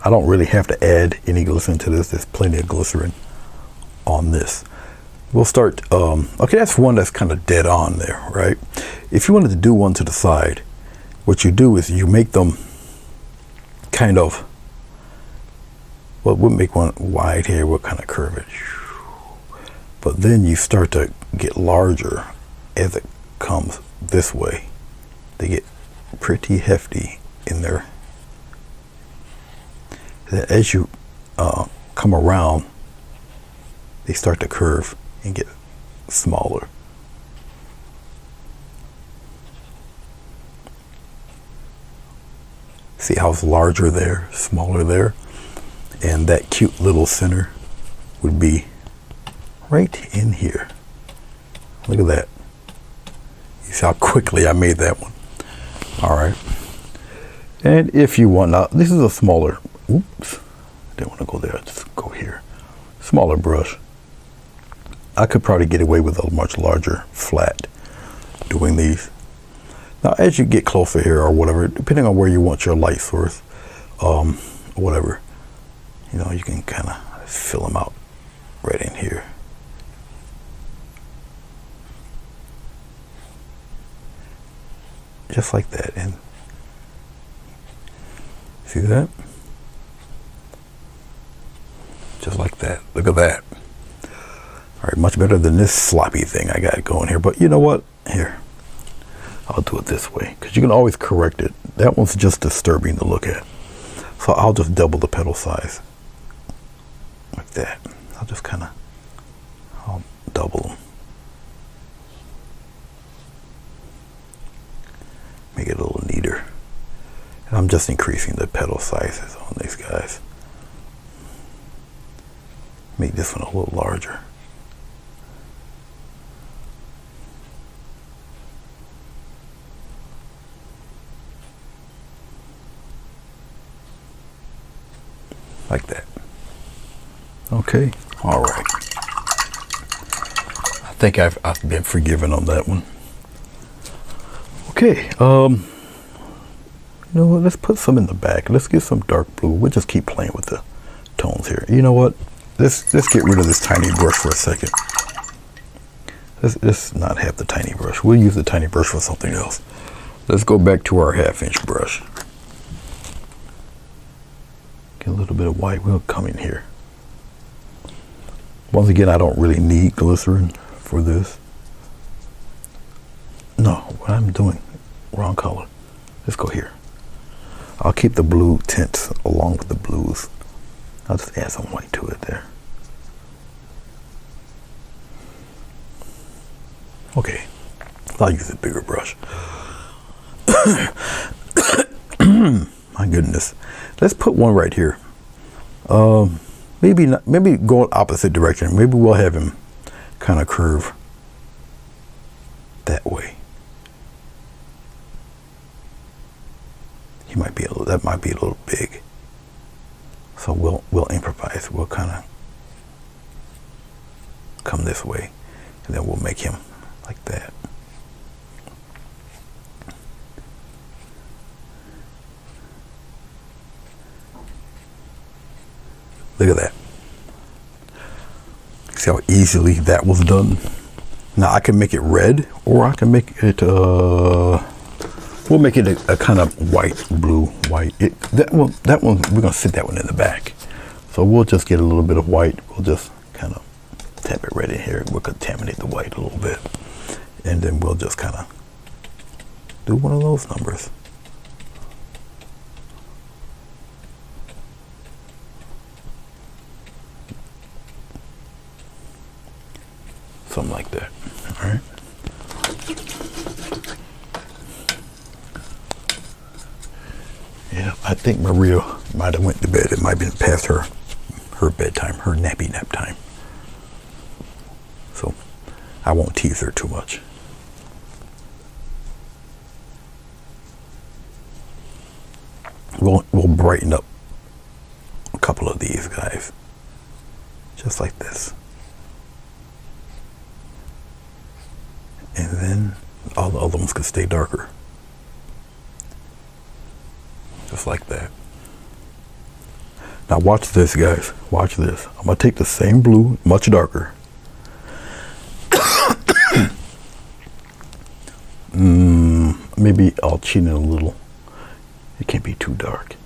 I don't really have to add any glycerin to this. There's plenty of glycerin on this. We'll start, okay, that's one that's kind of dead on there, right? If you wanted to do one to the side, what you do is you make them kind of, well, we'll make one wide here. We'll kind of curve it. But then you start to get larger as it comes this way. They get pretty hefty in there. Then as you come around, they start to curve and get smaller. See how it's larger there, smaller there? And that cute little center would be right in here. Look at that. You see how quickly I made that one. All right. And if you want, now this is a smaller, oops, didn't want to go there, just go here. Smaller brush. I could probably get away with a much larger flat doing these. Now as you get closer here or whatever, depending on where you want your light source, whatever, you know, you can kind of fill them out right in here. Just like that. And see that? Just like that. Look at that. All right, much better than this sloppy thing I got going here. But you know what? Here, I'll do it this way because you can always correct it. That one's just disturbing to look at. So I'll just double the petal size like that. I'll just kind of, I'll double them. Make it a little neater. And I'm just increasing the petal sizes on these guys. Make this one a little larger. Like that. Okay. All right. I think I've been forgiven on that one. Okay. You know what? Let's put some in the back. Let's get some dark blue. We'll just keep playing with the tones here. You know what? Let's get rid of this tiny brush for a second. Let's not have the tiny brush. We'll use the tiny brush for something else. Let's go back to our 1/2" brush. Get a little bit of white. We'll come in here. Once again, I don't really need glycerin for this. No, what I'm doing, wrong color. Let's go here. I'll keep the blue tints along with the blues. I'll just add some white to it there. Okay, I'll use a bigger brush. My goodness. Let's put one right here. Maybe not, maybe go opposite direction. Maybe we'll have him kind of curve that way. he might be that might be a little big. So we'll improvise. We'll kind of come this way, and then we'll make him like that. Look at that. See how easily that was done? Now I can make it red, or I can make it, we'll make it a kind of white, blue, white. That one, we're gonna sit that one in the back. So we'll just get a little bit of white. We'll just kind of tap it right in here. We'll contaminate the white a little bit. And then we'll just kind of do one of those numbers. Something like that. All right. Yeah, I think Maria might have went to bed. It might have been past her bedtime, her nappy nap time. So I won't tease her too much. We'll brighten up a couple of these guys, just like this. And then all the other ones can stay darker. Just like that. Now watch this, guys. Watch this. I'm going to take the same blue, much darker. Maybe I'll cheat in a little. It can't be too dark.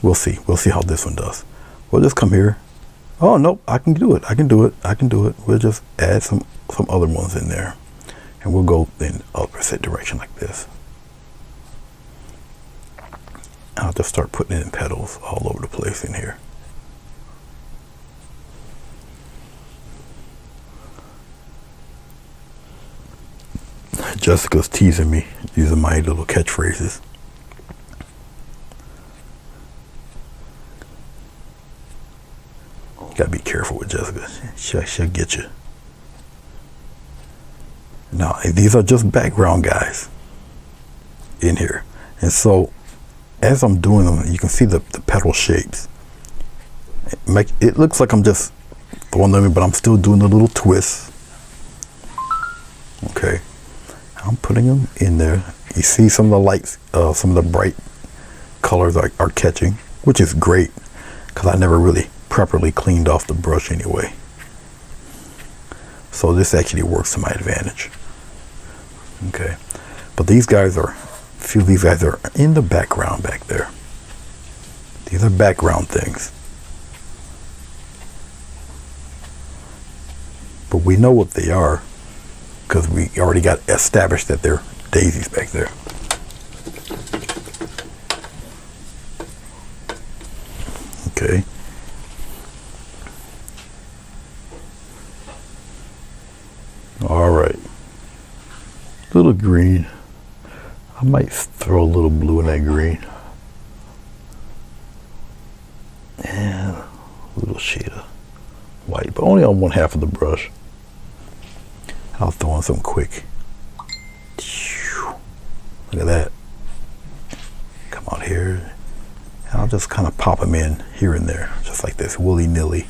We'll see. We'll see how this one does. We'll just come here. Oh, no, I can do it. I can do it. I can do it. We'll just add some other ones in there. And we'll go in opposite direction like this. I'll just start putting in petals all over the place in here. Jessica's teasing me. These are my little catchphrases. Gotta be careful with Jessica. She'll get you. Now, these are just background guys in here. And so, as I'm doing them, you can see the petal shapes. It looks like I'm just throwing them in, but I'm still doing a little twist. Okay. I'm putting them in there. You see some of the lights, some of the bright colors are catching, which is great, because I never really properly cleaned off the brush anyway. So this actually works to my advantage. Okay, but these guys are, a few of these guys are in the background back there. These are background things. But we know what they are, because we already got established that they're daisies back there. Okay. All right. Little green. I might throw a little blue in that green. And a little shade of white, but only on one half of the brush. I'll throw in some quick. Look at that. Come out here. And I'll just kind of pop them in here and there, just like this, willy-nilly.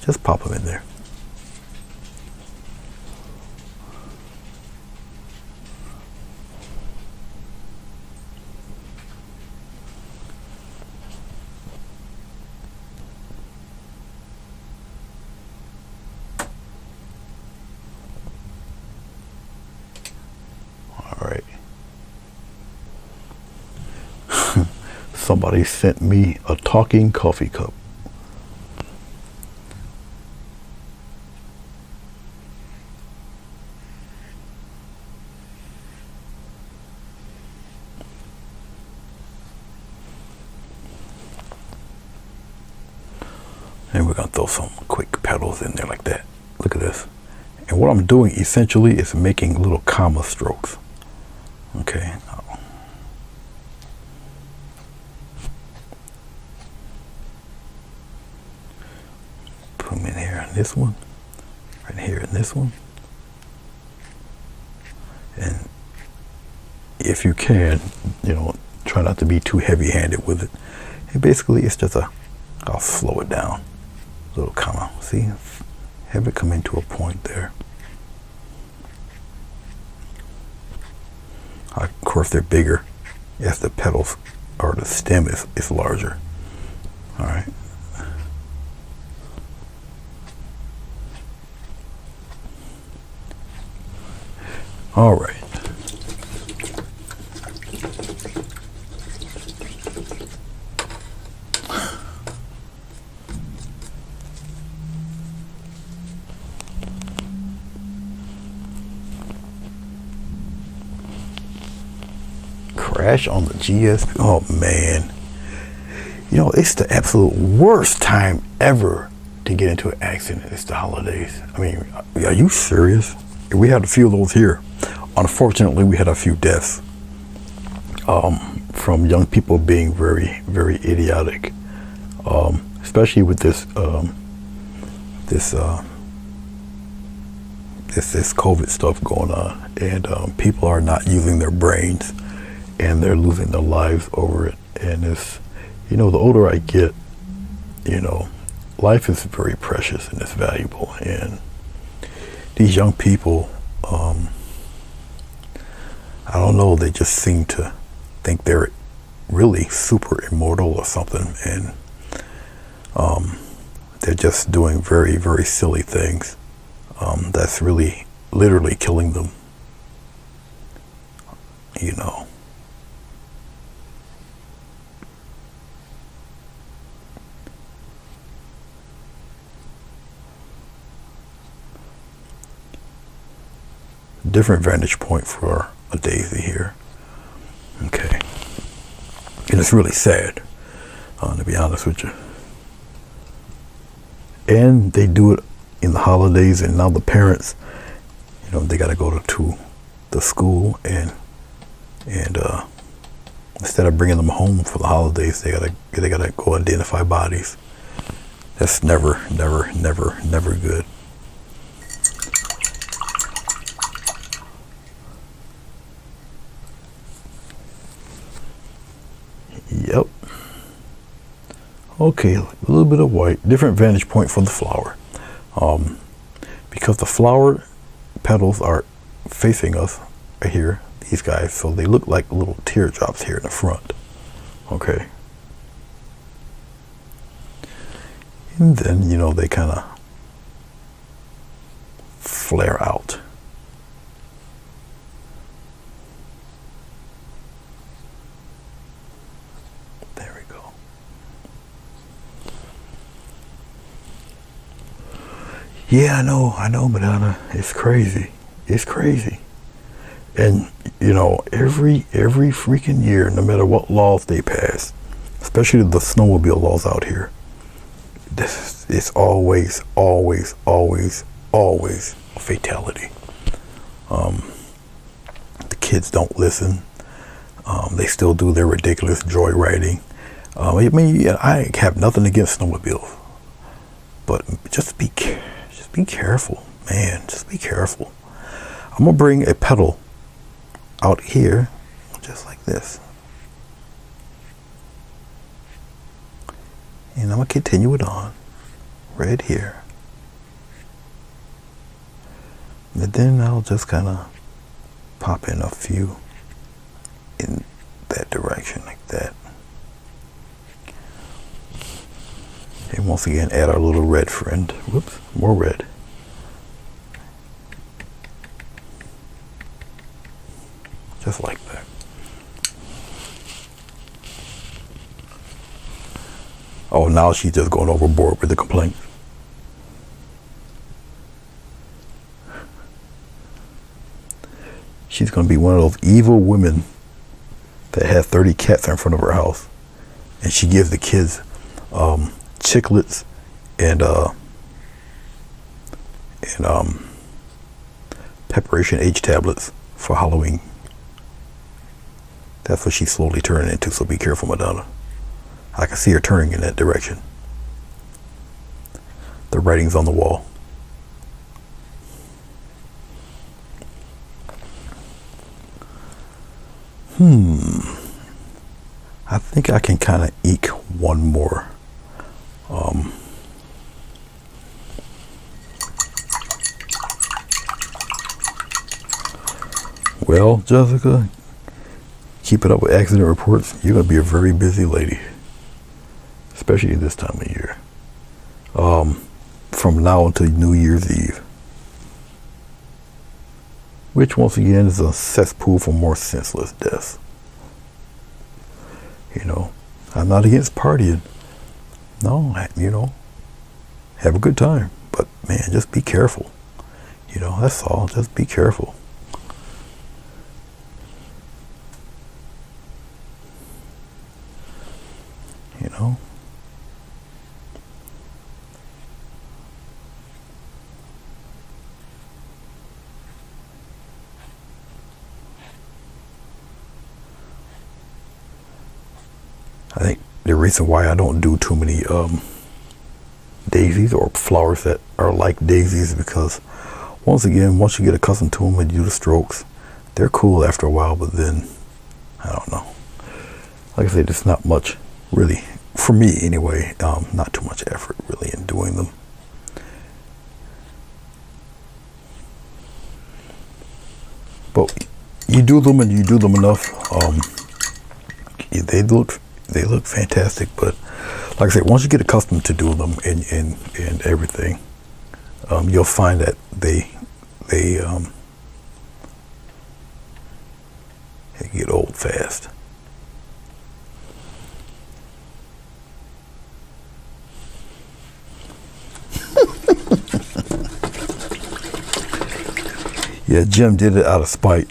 Just pop them in there. Somebody sent me a talking coffee cup. And we're going to throw some quick petals in there like that. Look at this. And what I'm doing essentially is making little comma strokes. Okay. Put them in here in this one, right here in this one. And if you can, try try not to be too heavy-handed with it. And basically, it's just I'll slow it down. A little kind of, see, have it come into a point there. Of course, they're bigger as the petals or the stem is larger. All right. All right. Crash on the GS. Oh man. You know, it's the absolute worst time ever to get into an accident. It's the holidays. I mean, are you serious? We had a few of those here. Unfortunately, we had a few deaths from young people being very, very idiotic, especially with this COVID stuff going on, and people are not using their brains, and they're losing their lives over it. And it's, you know, the older I get, you know, life is very precious and it's valuable, and these young people, I don't know, they just seem to think they're really super immortal or something, and they're just doing very, very silly things that's really literally killing them, you know. Different vantage point for a daisy here. Okay. And it's really sad, to be honest with you. And they do it in the holidays, and now the parents, you know, they got to go to the school, and instead of bringing them home for the holidays, they gotta go identify bodies. That's never good. Yep. Okay, a little bit of white, different vantage point for the flower. Because the flower petals are facing us right here, these guys, so they look like little teardrops here in the front. Okay. And then, you know, they kind of flare out. Yeah, I know, Madonna. It's crazy. It's crazy. And, you know, every freaking year, no matter what laws they pass, especially the snowmobile laws out here, it's always a fatality. The kids don't listen. They still do their ridiculous joyriding. I mean, I have nothing against snowmobiles, but just be careful, man. Just be careful. I'm gonna bring a petal out here, just like this, and I'm gonna continue it on right here, and then I'll just kind of pop in a few in that direction, like that. And once again, add our little red friend. Whoops, more red. Just like that. Oh, now she's just going overboard with the complaints. She's going to be one of those evil women that has 30 cats in front of her house, and she gives the kids chiclets and Preparation H tablets for Halloween. That's what she's slowly turning into, so be careful, Madonna. I can see her turning in that direction. The writing's on the wall. I think I can kind of eke one more. Well, Jessica, keep it up with accident reports. You're gonna be a very busy lady, especially this time of year. From now until New Year's Eve, which once again is a cesspool for more senseless deaths. You know, I'm not against partying. No, you know, have a good time, but man, just be careful. You know, that's all. Just be careful. You know. I think the reason why I don't do too many daisies or flowers that are like daisies is because once you get accustomed to them and you do the strokes, they're cool after a while, but then I don't know. Like I said, it's not much really, for me anyway, not too much effort really in doing them. But you do them and you do them enough, they look fantastic. But like I said, once you get accustomed to doing them and everything, you'll find that they get old fast. Yeah, Jim did it out of spite.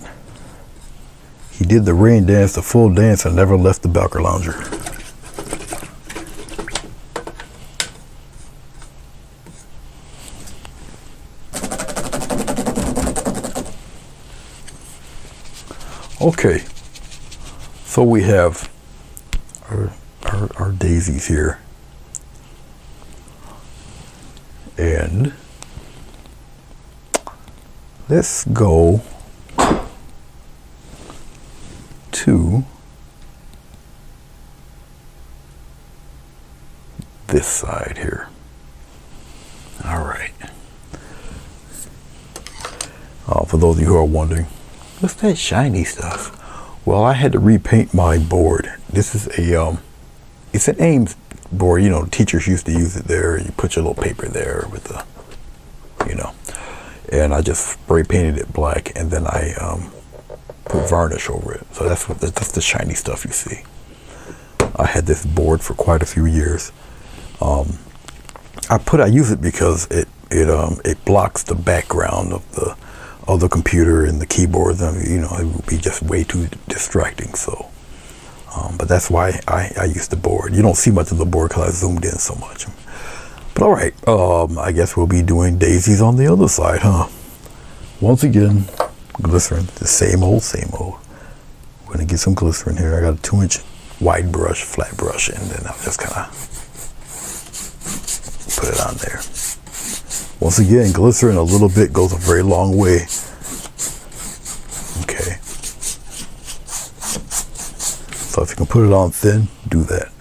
He did the rain dance, the full dance, and never left the Balker Lounger. Okay, so we have our daisies here, and let's go to this side here. All right. For those of you who are wondering, what's that shiny stuff? Well, I had to repaint my board. This is it's an Ames board. You know, teachers used to use it there. You put your little paper there with the, you know, and I just spray painted it black, and then I put varnish over it. So that's the shiny stuff you see. I had this board for quite a few years. I use it because it blocks the background of the computer and the keyboards. I mean, you know, it would be just way too distracting. So, but that's why I use the board. You don't see much of the board because I zoomed in so much. But all right, I guess we'll be doing daisies on the other side, huh? Once again, glycerin, the same old, same old. We're gonna get some glycerin here. I got a 2-inch wide brush, flat brush, and then I'll just kind of put it on there. Once again, glycerin a little bit goes a very long way. Okay. So if you can put it on thin, do that.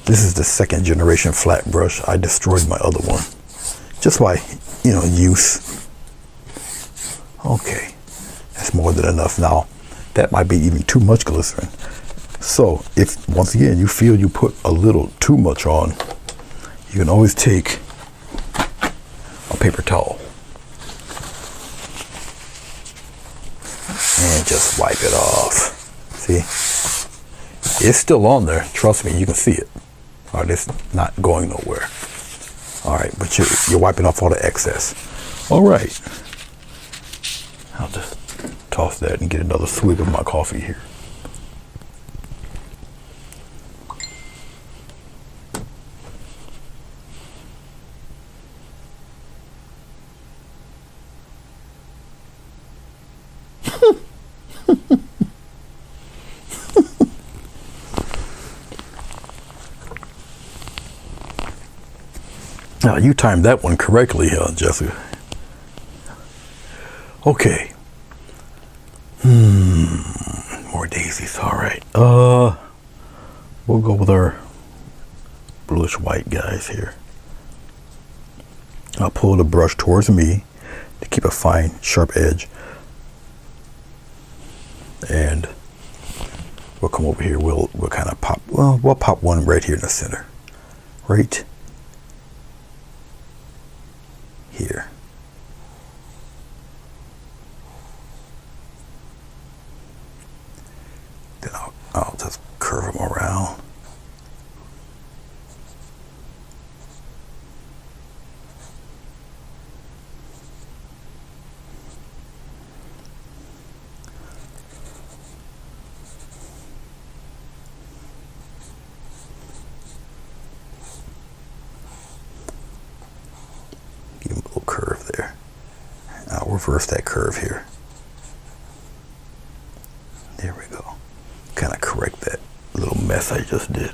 This is the 2nd generation flat brush. I destroyed my other one just by, you know, use. Okay, that's more than enough. Now, that might be even too much glycerin. So if, once again, you feel you put a little too much on, you can always take a paper towel and just wipe it off. See? It's still on there. Trust me, you can see it. All right, it's not going nowhere. All right, but you're wiping off all the excess. All right. I'll just toss that and get another swig of my coffee here. Now, you timed that one correctly, Jessica. Okay. Where more daisies. All right. We'll go with our bluish white guys here. I'll pull the brush towards me to keep a fine, sharp edge. And we'll come over here. We'll kind of pop. Well, we'll pop one right here in the center. Right here. Then I'll just curve them around. Give them a little curve there. I'll reverse that curve here. There we go. Kind of correct that little mess I just did.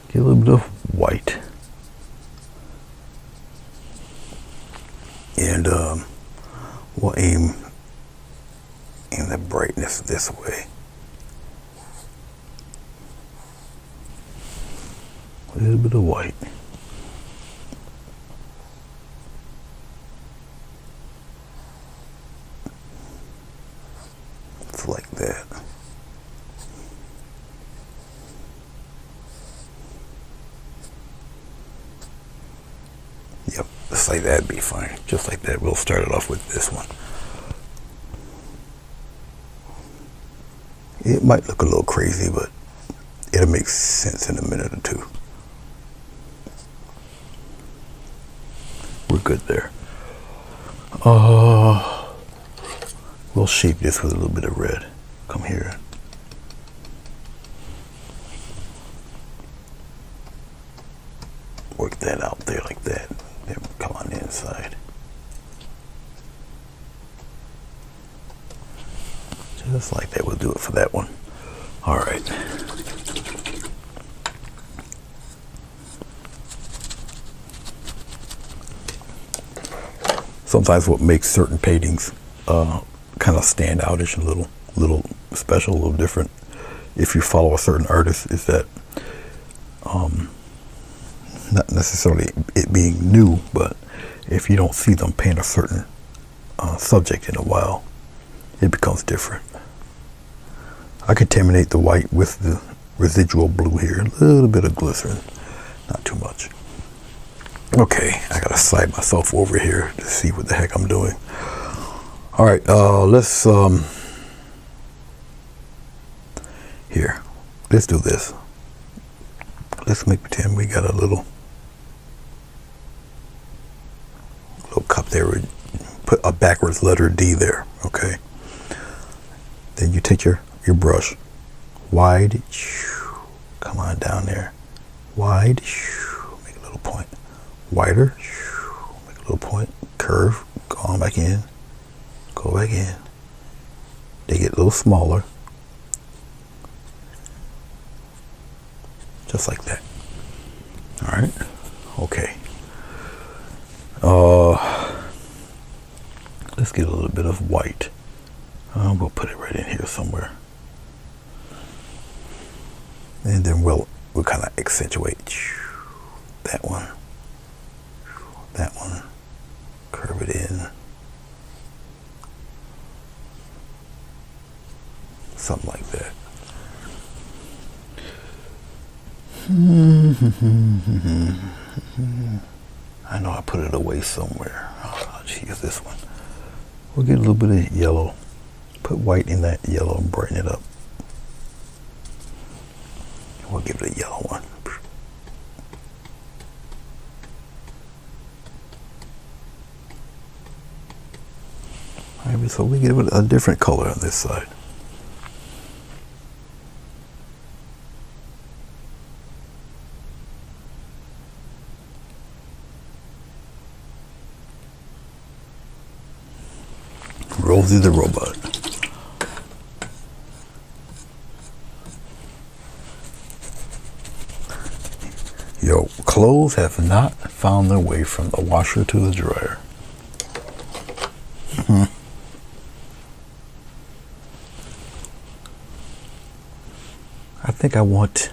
Get a little bit of white. And we'll aim the brightness this way. A little bit of white. It's like that. Yep, just like that'd be fine. Just like that. We'll start it off with this one. It might look a little crazy, but it'll make sense in a minute or two. We're good there. We'll shape this with a little bit of red. Come here. Work that out there like that. Then come on the inside. Just like that. We'll do it for that one. All right. Sometimes what makes certain paintings kind of stand outish, a little special, a little different, if you follow a certain artist, is that not necessarily it being new, but if you don't see them paint a certain subject in a while, it becomes different. I contaminate the white with the residual blue here, a little bit of glycerin, not too much. Okay, I gotta slide myself over here to see what the heck I'm doing. All right, let's here. Let's do this. Let's make pretend we got a little cup there. Put a backwards letter D there. Okay. Then you take your brush, wide. Come on down there. Wide. Make a little point. Wider, make a little point, curve, go on back in, go back in. They get a little smaller, just like that. All right, okay. Let's get a little bit of white. We'll put it right in here somewhere, and then we'll kind of accentuate that one. That one, curve it in, something like that. I know I put it away somewhere. I'll just use this one. We'll get a little bit of yellow, put white in that yellow and brighten it up. We'll give it a yellow one. So we give it a different color on this side. Rosie the robot. Your clothes have not found their way from the washer to the dryer. I think I want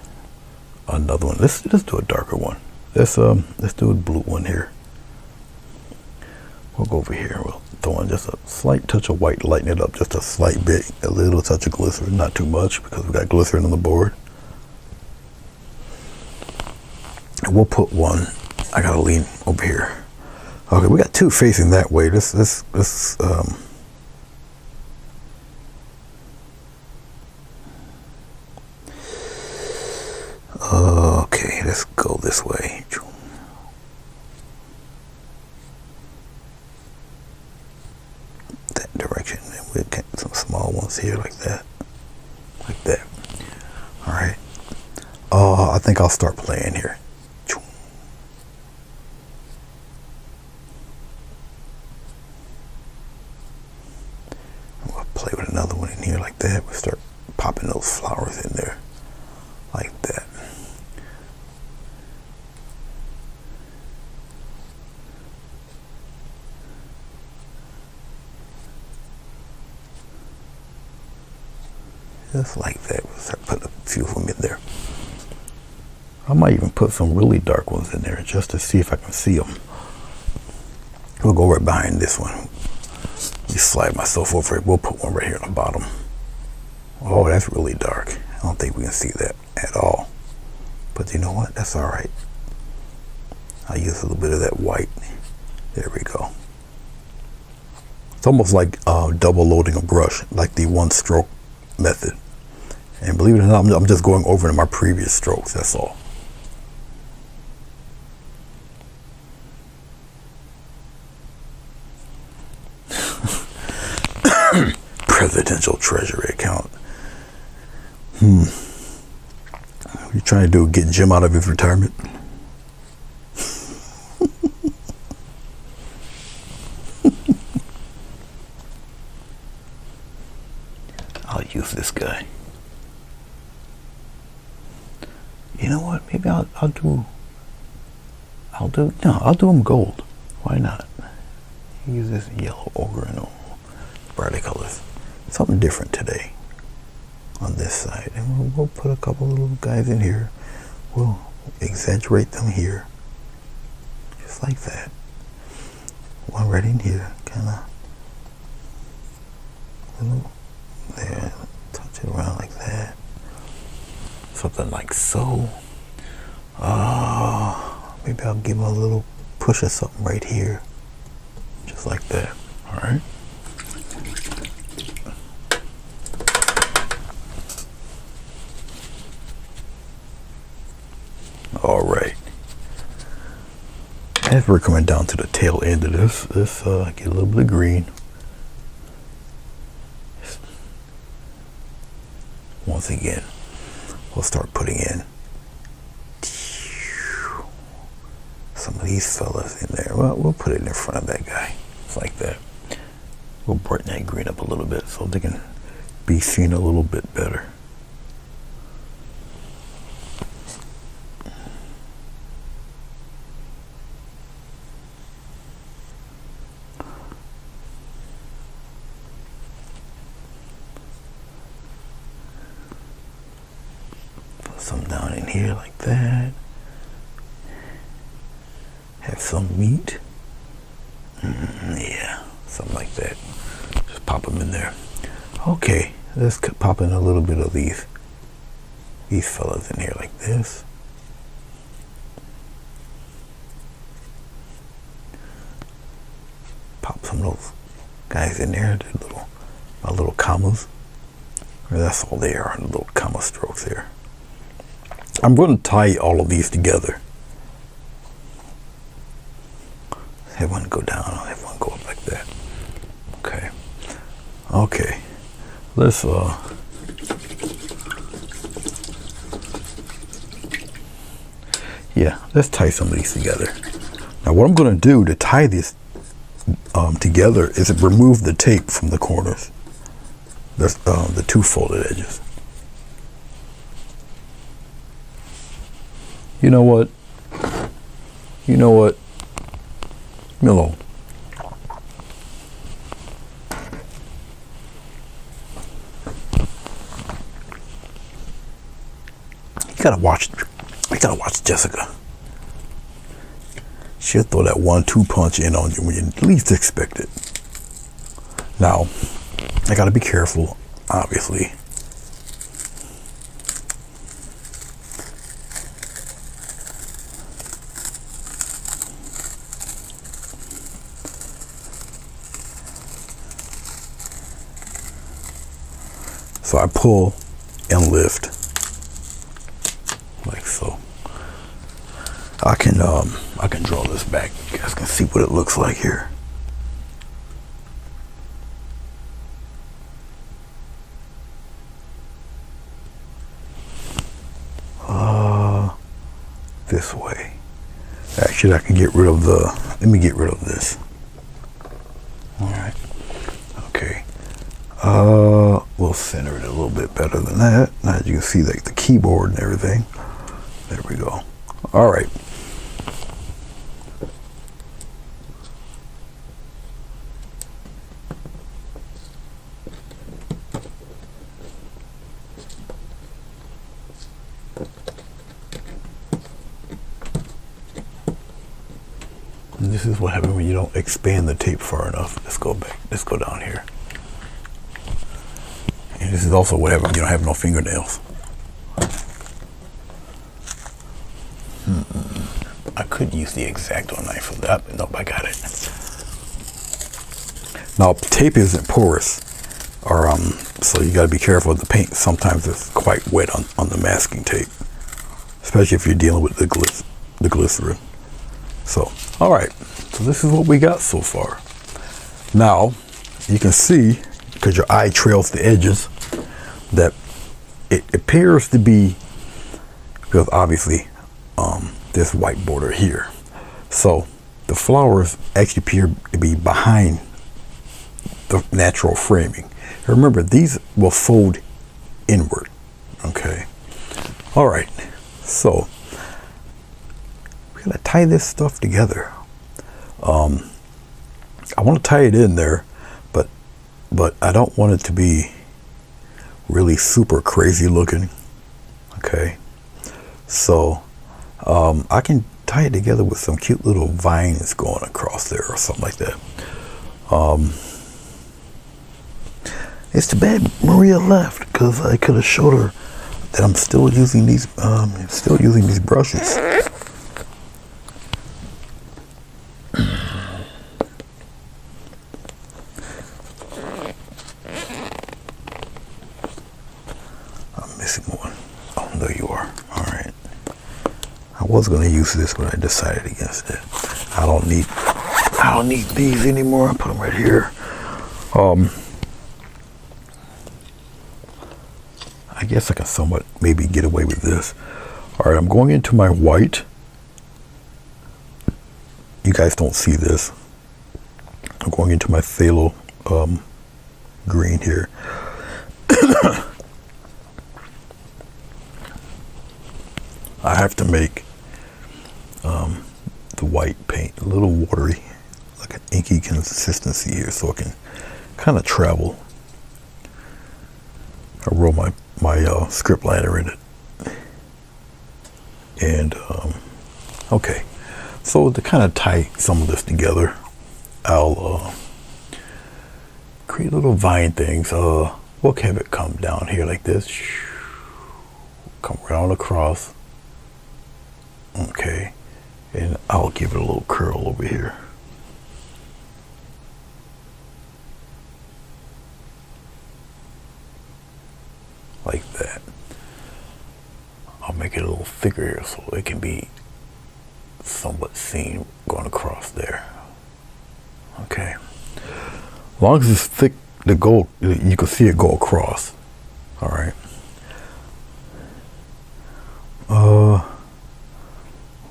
another one. Let's do a darker one. Let's do a blue one here. We'll go over here. We'll throw in just a slight touch of white, lighten it up just a slight bit. A little touch of glycerin, not too much because we got glycerin on the board. And we'll put one. I gotta lean over here. Okay, we got two facing that way. Okay, let's go this way. That direction. And we'll get some small ones here like that. Like that. Alright. I think I'll start playing here. We'll play with another one in here like that. We'll start popping those flowers in there. Like that. Just like that. We'll start putting a few of them in there. I might even put some really dark ones in there just to see if I can see them. We'll go right behind this one. Let me slide myself over it. We'll put one right here on the bottom. Oh, that's really dark. I don't think we can see that at all. But you know what? That's all right. I'll use a little bit of that white. There we go. It's almost like double loading a brush, like the one stroke method. And believe it or not, I'm just going over to my previous strokes, that's all. Presidential Treasury account. You trying to get Jim out of his retirement? I'll use this guy. You know what? Maybe I'll do him gold. Why not? Use this yellow ochre and brighter colors. Something different today on this side. And we'll put a couple of little guys in here. We'll exaggerate them here. Just like that. One right in here. Kinda there. Touch it around like that. Something like so. Maybe I'll give him a little push of something right here. Just like that. Alright. Alright. As we're coming down to the tail end of this, get a little bit of green. Once again, we'll start putting in some of these fellas in there. Well, we'll put it in front of that guy. It's like that. We'll brighten that green up a little bit so they can be seen a little bit better. Some down in here like that. Have some meat. Yeah, something like that. Just pop them in there. Okay, let's pop in a little bit of these fellas in here like this. Pop some of those guys in there. My little commas. That's all they are, the little comma strokes there. I'm going to tie all of these together. Have one go down, have one go up like that. Okay. Okay. Let's let's tie some of these together. Now what I'm going to do to tie these together is remove the tape from the corners. The two folded edges. You know what? Milo. You gotta watch Jessica. She'll throw that 1-2 punch in on you when you least expect it. Now, I gotta be careful, obviously. So I pull and lift like so. I can draw this back. You guys can see what it looks like here. This way. Actually, I can get rid of let me get rid of this. All right. Okay. We'll center it a little bit better than that. Now you can see like the keyboard and everything. There we go. All right. And this is what happens when you don't expand the tape far enough. Let's go back. Let's go down here. And this is also what happens when you don't have no fingernails. I could use the X-Acto knife for that, but nope, I got it. Now, tape isn't porous, or so you got to be careful with the paint. Sometimes it's quite wet on the masking tape, especially if you're dealing with the glycerin. So, all right. So this is what we got so far. Now, you can see, because your eye trails the edges, that it appears to be, because obviously this white border here. So the flowers actually appear to be behind the natural framing. Remember, these will fold inward. Okay. All right. So we're gonna tie this stuff together. I want to tie it in there, but I don't want it to be really super crazy looking. Okay. So I can tie it together with some cute little vines going across there or something like that. It's too bad Maria left, because I could have showed her that I'm still using these brushes. I'm missing one. Oh, there you are. All right. I was going to use this, but I decided against it. I don't need these anymore. I put them right here. I guess I can somewhat maybe get away with this. All right, I'm going into my white. You guys don't see this. I'm going into my phthalo green here. I have to make the white paint a little watery, like an inky consistency here, so it can kind of travel. I roll my script liner in it. And okay, so to kind of tie some of this together, I'll create little vine things. We'll have it come down here like this, come round across. Okay, and I'll give it a little curl over here. Like that. I'll make it a little thicker here so it can be somewhat seen going across there. Okay. As long as it's thick, you can see it go across. All right.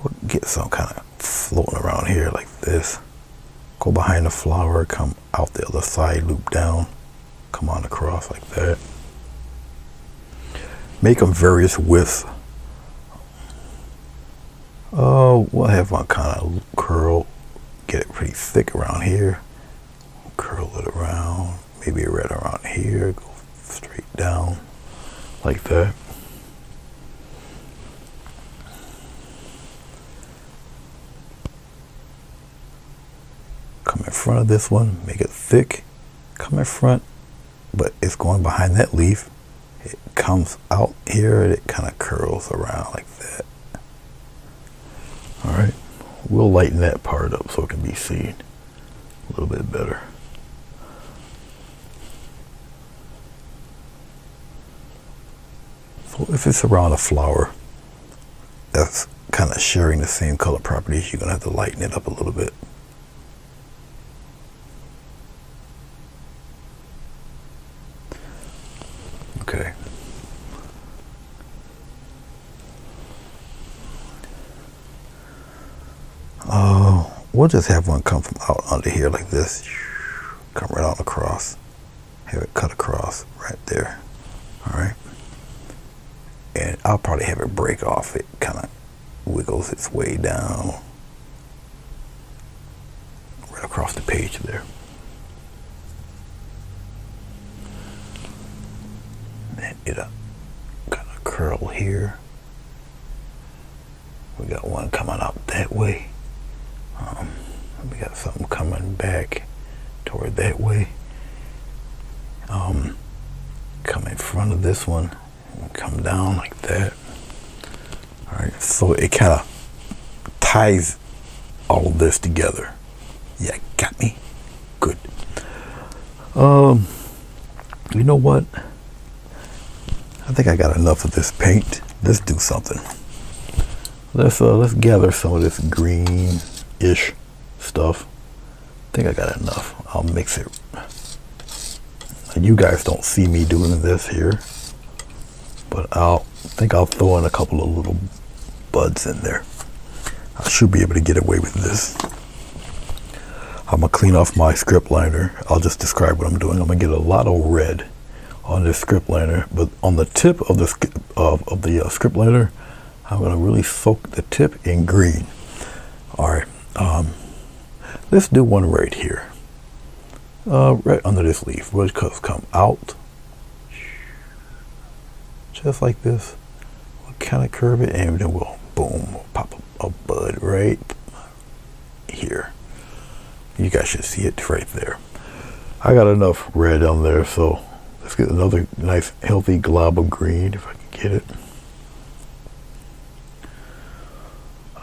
We'll get some kind of floating around here like this. Go behind the flower, come out the other side, loop down, come on across like that. Make them various widths. We'll have one kind of curl, get it pretty thick around here. Curl it around, maybe right around here, go straight down like that. of this one, make it thick, come in front, but it's going behind that leaf. It comes out here and it kind of curls around like that. All right, we'll lighten that part up so it can be seen a little bit better. So if it's around a flower that's kind of sharing the same color properties, you're gonna have to lighten it up a little bit. Okay. We'll just have one come from out under here like this. Come right on across. Have it cut across right there. All right. And I'll probably have it break off. It kind of wiggles its way down right across the page there. And it'll kind of curl here. We got one coming out that way. We got something coming back toward that way. Come in front of this one and come down like that. All right, so it kind of ties all of this together. Yeah, got me? Good. You know what? I think I got enough of this paint. Let's do something. Let's gather some of this green-ish stuff. I think I got enough. I'll mix it. You guys don't see me doing this here, but I think I'll throw in a couple of little buds in there. I should be able to get away with this. I'm gonna clean off my script liner. I'll just describe what I'm doing. I'm gonna get a lot of red on this script liner, but on the tip of the script liner, I'm gonna really soak the tip in green. All right, let's do one right here, right under this leaf. We'll just come out, just like this. We'll kind of curve it, and then we'll boom, we'll pop a bud right here. You guys should see it right there. I got enough red on there, so let's get another nice healthy glob of green if I can get it.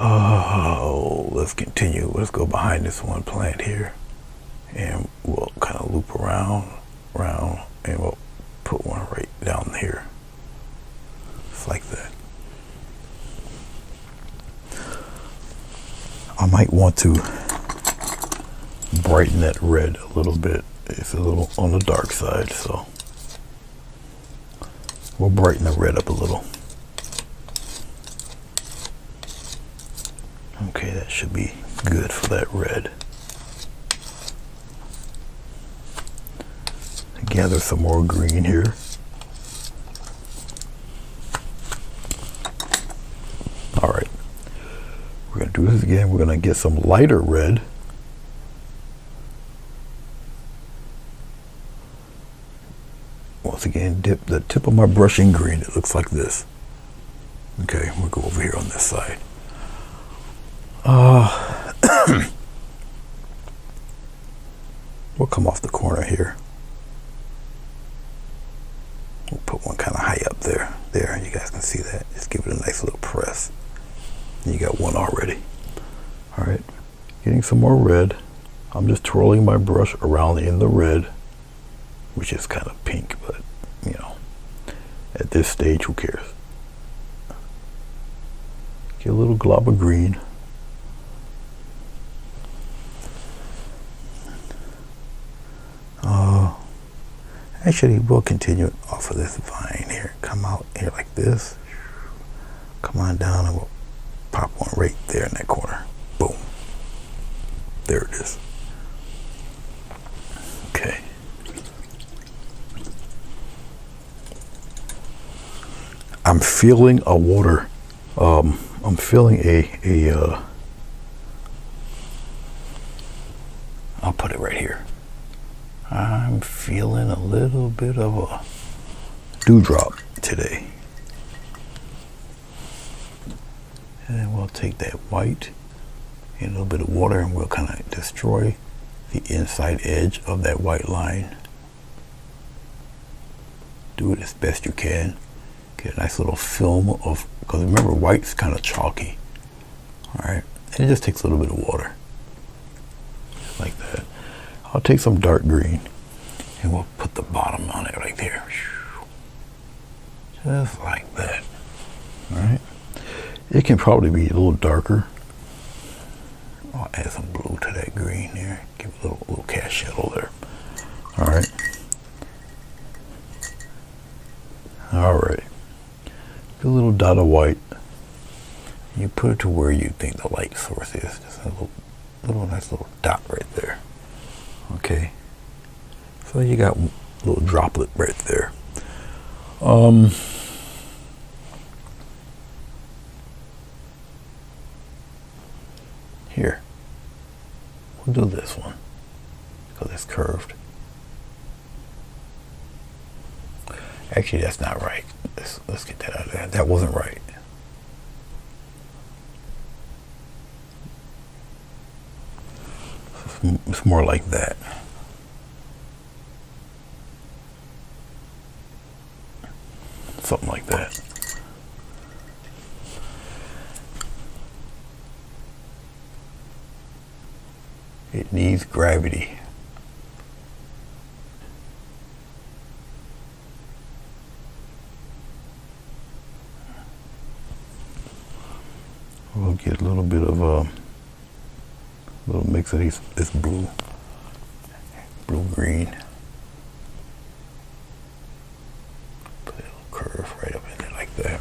Oh, let's continue. Let's go behind this one plant here, and we'll kind of loop around, and we'll put one right down here. Just like that. I might want to brighten that red a little bit. It's a little on the dark side, so we'll brighten the red up a little. Okay, that should be good for that red. Gather some more green here. All right, we're gonna do this again. We're gonna get some lighter red. Once again, dip the tip of my brush in green. It looks like this. Okay, we'll go over here on this side. We'll come off the corner here. We'll put one kind of high up there. There, you guys can see that. Just give it a nice little press. You got one already. All right, getting some more red. I'm just twirling my brush around in the red, which is kind of pink, but you know, at this stage, who cares? Get a little glob of green. Actually, we'll continue it off of this vine here. Come out here like this. Come on down, and we'll pop one right there in that corner. Boom. There it is. Okay. I'm feeling a water. I'm feeling I'll put it right here. I'm feeling a little bit of a dewdrop today. And then we'll take that white and a little bit of water, and we'll kind of destroy the inside edge of that white line. Do it as best you can. Get a nice little film of, because remember, white's kind of chalky. All right, and it just takes a little bit of water, just like that. I'll take some dark green, and we'll put the bottom on it right there, just like that. All right, it can probably be a little darker. I'll add some blue to that green there. Give it a little cast shadow there. All right. All right. A little dot of white. You put it to where you think the light source is. Just a little nice little dot right there. Okay. So you got a little droplet right there. Here. We'll do this one because it's curved. Actually, that's not right. Let's get that out of there. That wasn't right. It's more like that. Something like that. It needs gravity. We'll get a little bit of a little mix of this blue green. Put a little curve right up in there like that.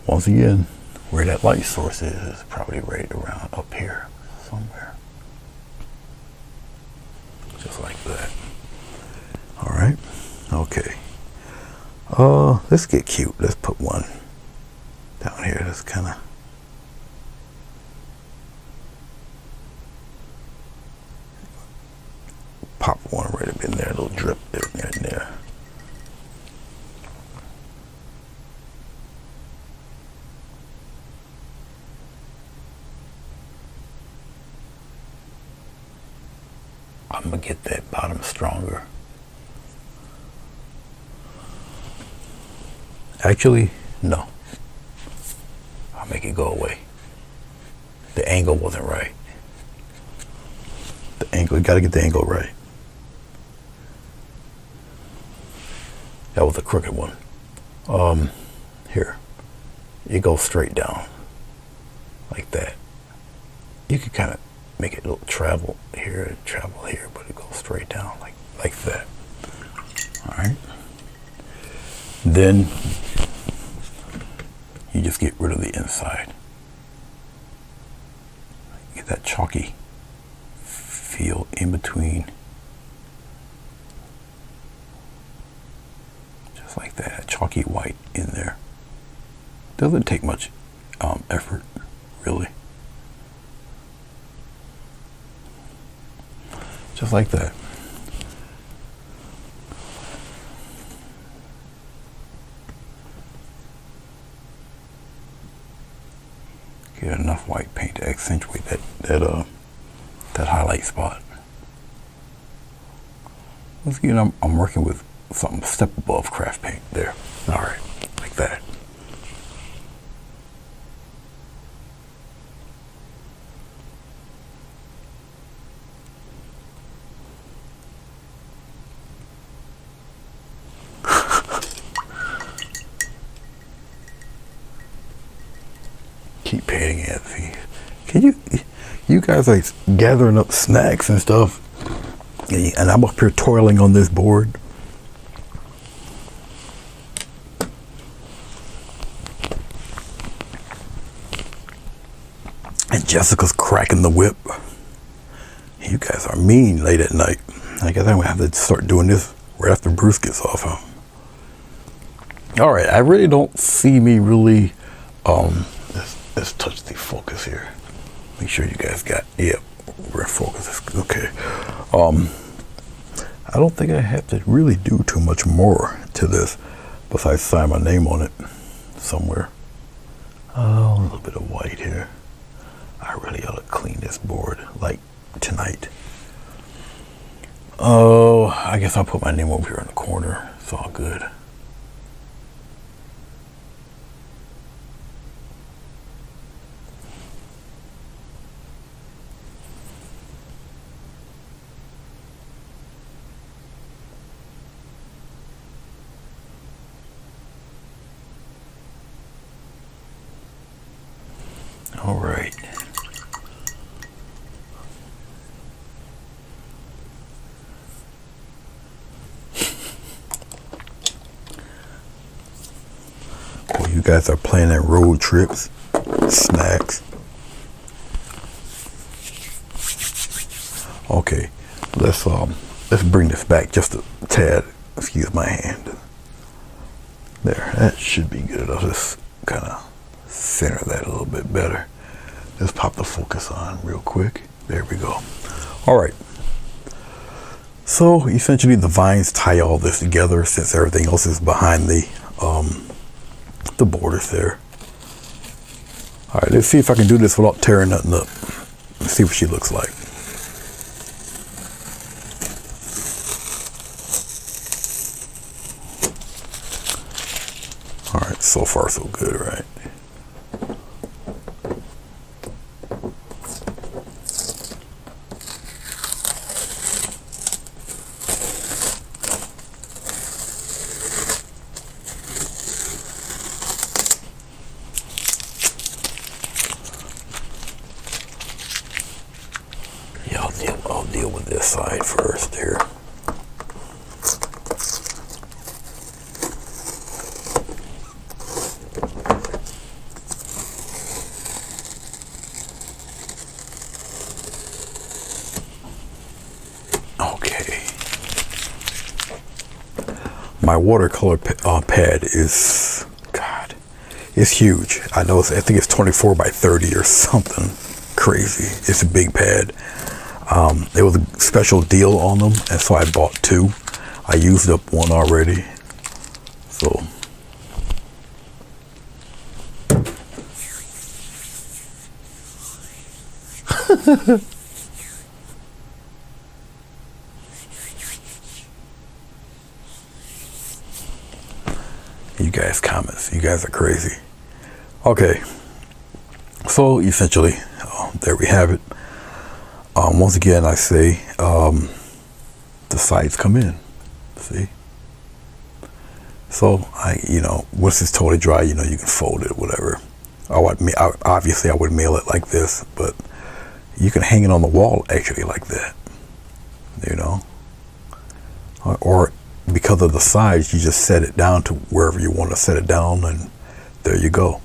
Once again, where that light source is probably right around up here somewhere. Just like that. All right. Okay. Let's get cute. Let's put one down here. That's kind of pop one right up in there. A little drip there and there. I'm gonna get that bottom stronger. Actually, no. I'll make it go away. The angle wasn't right. The angle, you gotta get the angle right. That was a crooked one. Here. You go straight down. Like that. You could kind of make it a little travel here, but it goes straight down like that. All right. Then you just get rid of the inside. Get that chalky feel in between. Just like that, chalky white in there. Doesn't take much effort, really. Just like that. Get enough white paint to accentuate that highlight spot. Once again, I'm working with something a step above craft paint there. All right, like that. Keep painting it. Can you guys are gathering up snacks and stuff, and I'm up here toiling on this board. And Jessica's cracking the whip. You guys are mean late at night. I guess I'm gonna have to start doing this right after Bruce gets off. Huh? All right, I really don't see me really. Let's touch the focus here. Make sure you guys got, yeah, we're in focus. Okay. I don't think I have to really do too much more to this besides sign my name on it somewhere. Oh, a little bit of white here. I really ought to clean this board like tonight. Oh, I guess I'll put my name over here in the corner. It's all good. All right. Well, you guys are planning road trips, snacks. Okay, let's bring this back just a tad. Excuse my hand. There, that should be good. I'll just kind of center that a little bit better. Let's pop the focus on real quick. There we go. All right. So essentially the vines tie all this together since everything else is behind the borders there. All right, let's see if I can do this without tearing nothing up. Let's see what she looks like. All right, so far so good, right? Yeah, I'll deal with this side first here. My watercolor pad is, God, it's huge. I know, I think it's 24 by 30 or something crazy. It's a big pad. There was a special deal on them, and so I bought two. I used up one already. So, you guys comments, you guys are crazy. Okay, so essentially, there we have it. Once again, I say the sides come in. See, so once it's totally dry, you can fold it, whatever. Obviously I would mail it like this, but you can hang it on the wall actually like that, or because of the size, you just set it down to wherever you want to set it down, and there you go.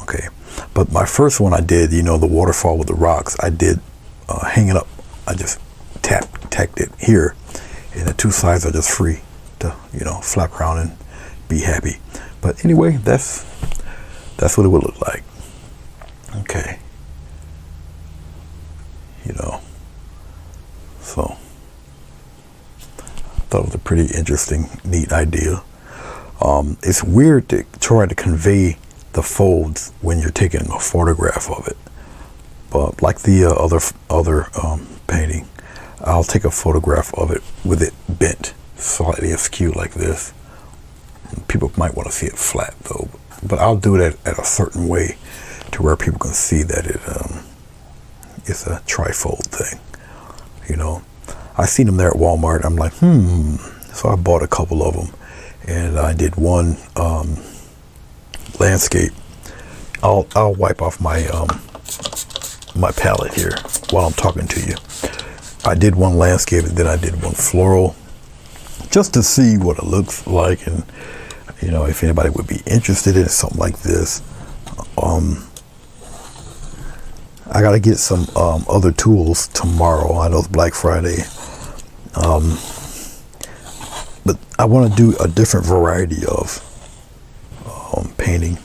Okay, but my first one I did, the waterfall with the rocks, I did hang it up. I just tacked it here, and the two sides are just free to flap around and be happy. But anyway, that's what it would look like. Okay, so I thought it was a pretty interesting, neat idea. It's weird to try to convey the folds when you're taking a photograph of it, but like the other painting, I'll take a photograph of it with it bent slightly askew like this. People might want to see it flat though, but I'll do it at a certain way to where people can see that it's a trifold thing. I seen them there at Walmart. I'm like, so I bought a couple of them, and I did one landscape. I'll wipe off my my palette here while I'm talking to you. I did one landscape, and then I did one floral, just to see what it looks like, and if anybody would be interested in something like this. I gotta get some other tools tomorrow. I know it's Black Friday, but I want to do a different variety of painting,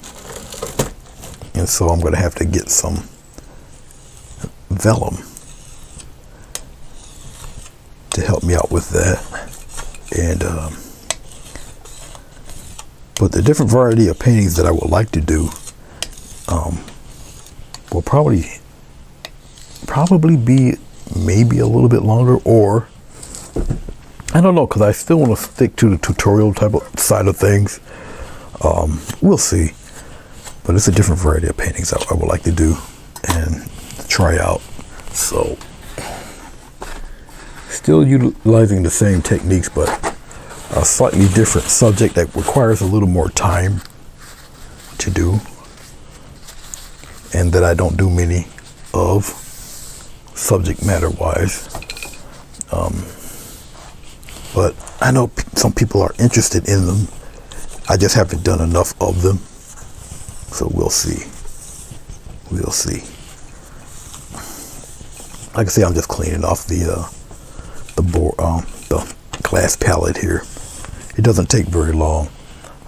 and so I'm gonna have to get some vellum to help me out with that. And but the different variety of paintings that I would like to do will probably probably be maybe a little bit longer, or I don't know, because I still want to stick to the tutorial type of side of things. We'll see. But it's a different variety of paintings I would like to do and try out. So, still utilizing the same techniques, but a slightly different subject that requires a little more time to do, and that I don't do many of subject matter wise. But I know some people are interested in them. I just haven't done enough of them. So we'll see. We'll see. Like I say, I'm just cleaning off the glass palette here. It doesn't take very long.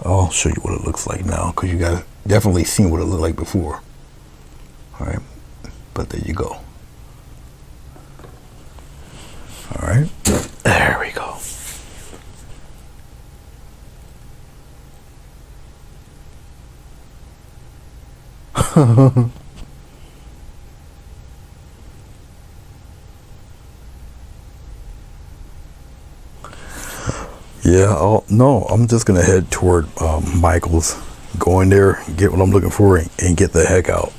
I'll show you what it looks like now, because you guys definitely seen what it looked like before. All right, but there you go. All right, there we go. Yeah, no, I'm just gonna head toward Michael's, go in there, get what I'm looking for, and get the heck out.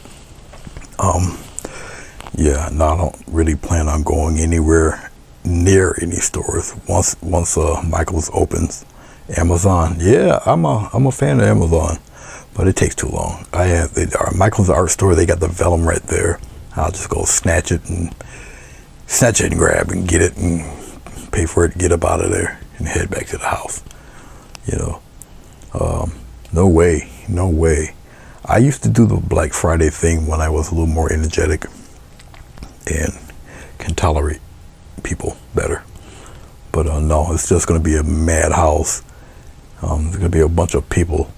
Yeah, no, I don't really plan on going anywhere near any stores once Michael's opens. Amazon, yeah, I'm a fan of Amazon, but it takes too long. Michael's art store, they got the vellum right there. I'll just go snatch it and grab and get it and pay for it, get up out of there and head back to the house. You know, no way. I used to do the Black Friday thing when I was a little more energetic and can tolerate people better. But no, it's just going to be a madhouse. There's going to be a bunch of people.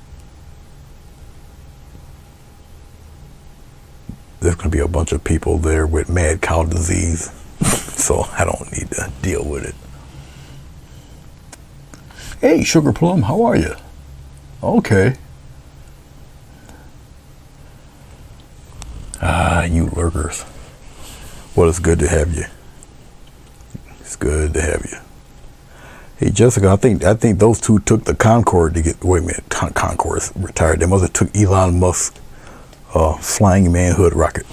There's going to be a bunch of people there with mad cow disease. So I don't need to deal with it. Hey, Sugar Plum, how are you? Okay. You lurkers. Well, it's good to have you. It's good to have you. Hey, Jessica, I think those two took the Concorde to get. Wait a minute, Concorde's retired. They must have took Elon Musk's flying manhood rocket.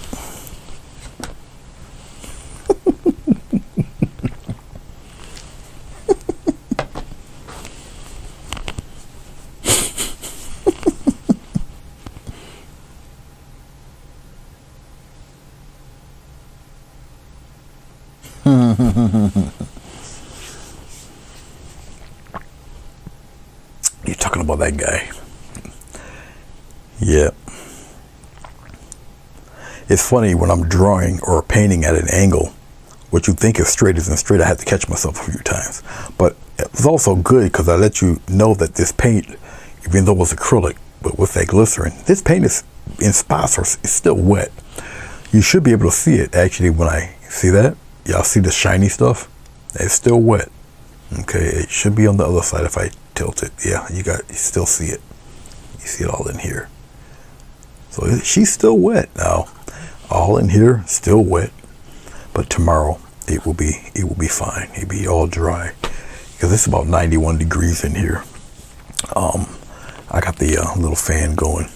You're talking about that guy. Yeah. It's funny when I'm drawing or painting at an angle, what you think is straight isn't straight. I had to catch myself a few times. But it's also good because I let you know that this paint, even though it's acrylic, but with that glycerin, this paint is in spots or it's still wet. You should be able to see it actually when I see that. Y'all see the shiny stuff? It's still wet. Okay, it should be on the other side if I tilt it. Yeah, you still see it. You see it all in here. So she's still wet now. All in here, still wet. But tomorrow it will be fine. It'll be all dry. Because it's about 91 degrees in here. I got the little fan going.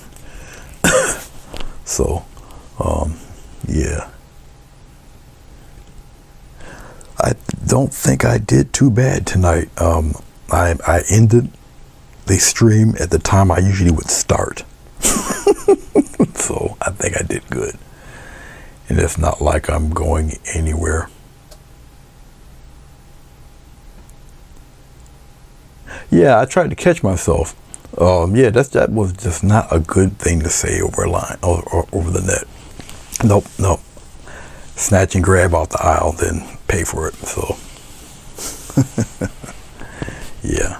So, yeah. I don't think I did too bad tonight. I ended the stream at the time I usually would start. So I think I did good. And it's not like I'm going anywhere. Yeah, I tried to catch myself. Yeah, that was just not a good thing to say over a line or over the net. Nope. Snatch and grab out the aisle, then pay for it. So, yeah.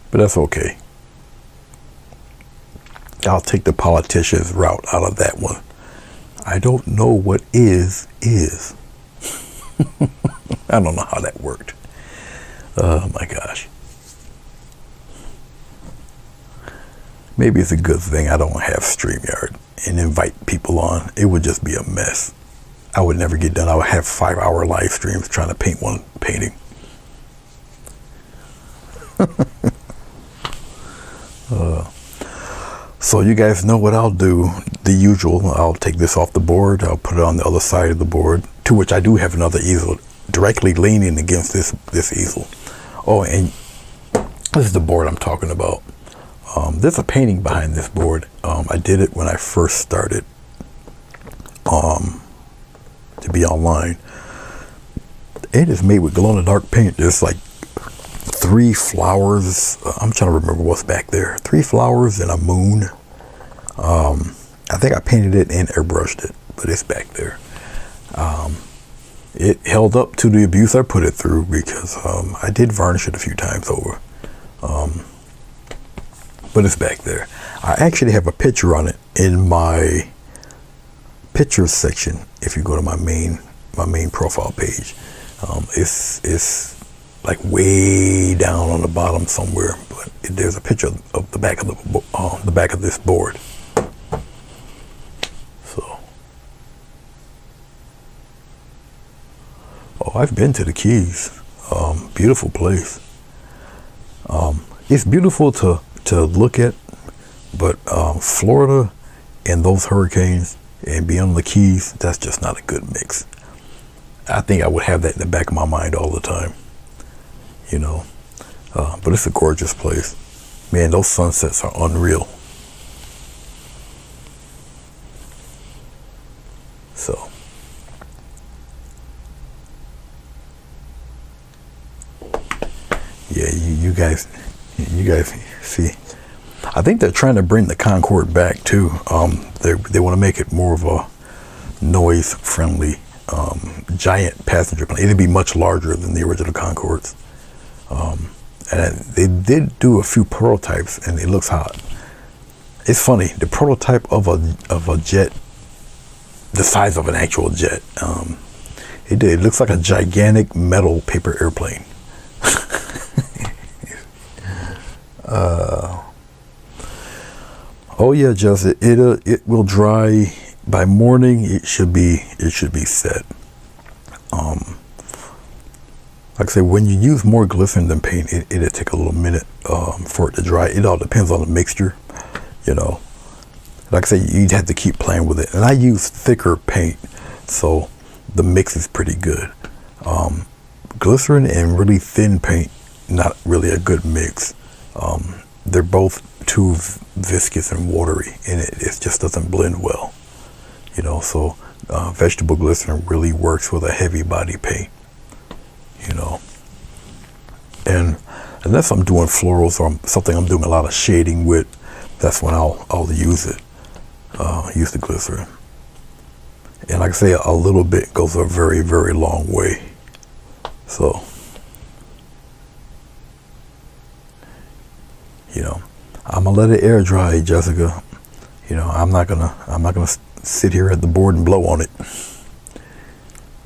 But that's okay. I'll take the politician's route out of that one. I don't know what is. I don't know how that worked. Oh my gosh. Maybe it's a good thing I don't have StreamYard and invite people on. It would just be a mess. I would never get done. I would have 5-hour live streams trying to paint one painting. So you guys know what I'll do. The usual, I'll take this off the board. I'll put it on the other side of the board, to which I do have another easel directly leaning against this easel. Oh, and this is the board I'm talking about. There's a painting behind this board. I did it when I first started to be online. It is made with glow-in-the-dark paint. There's like 3 flowers. I'm trying to remember what's back there. 3 flowers and a moon. I think I painted it and airbrushed it, but it's back there. It held up to the abuse I put it through because I did varnish it a few times over. But it's back there. I actually have a picture on it in my pictures section. If you go to my main profile page, it's like way down on the bottom somewhere. But there's a picture of the back of the back of this board. So, oh, I've been to the Keys. Beautiful place. It's beautiful to look at, but Florida and those hurricanes and being on the Keys, that's just not a good mix. I think I would have that in the back of my mind all the time, you know. But it's a gorgeous place. Man, those sunsets are unreal. So, yeah, you guys see. I think they're trying to bring the Concorde back too. They want to make it more of a noise-friendly giant passenger plane. It'd be much larger than the original Concordes. And they did do a few prototypes, and it looks hot. It's funny. The prototype of a jet, the size of an actual jet, it looks like a gigantic metal paper airplane. Oh yeah, Jess, it will dry by morning. It should be set. Like I say, when you use more glycerin than paint, it'll take a little minute for it to dry. It all depends on the mixture, you know. Like I say, you'd have to keep playing with it. And I use thicker paint, so the mix is pretty good. Glycerin and really thin paint, not really a good mix. They're both too viscous and watery, and it just doesn't blend well, you know. So vegetable glycerin really works with a heavy body paint, you know. And unless I'm doing florals or something I'm doing a lot of shading with, that's when I'll use it. Use the glycerin. And like I say, a little bit goes a very, very long way. So, you know, I'm gonna let it air dry, Jessica. You know, I'm not gonna sit here at the board and blow on it.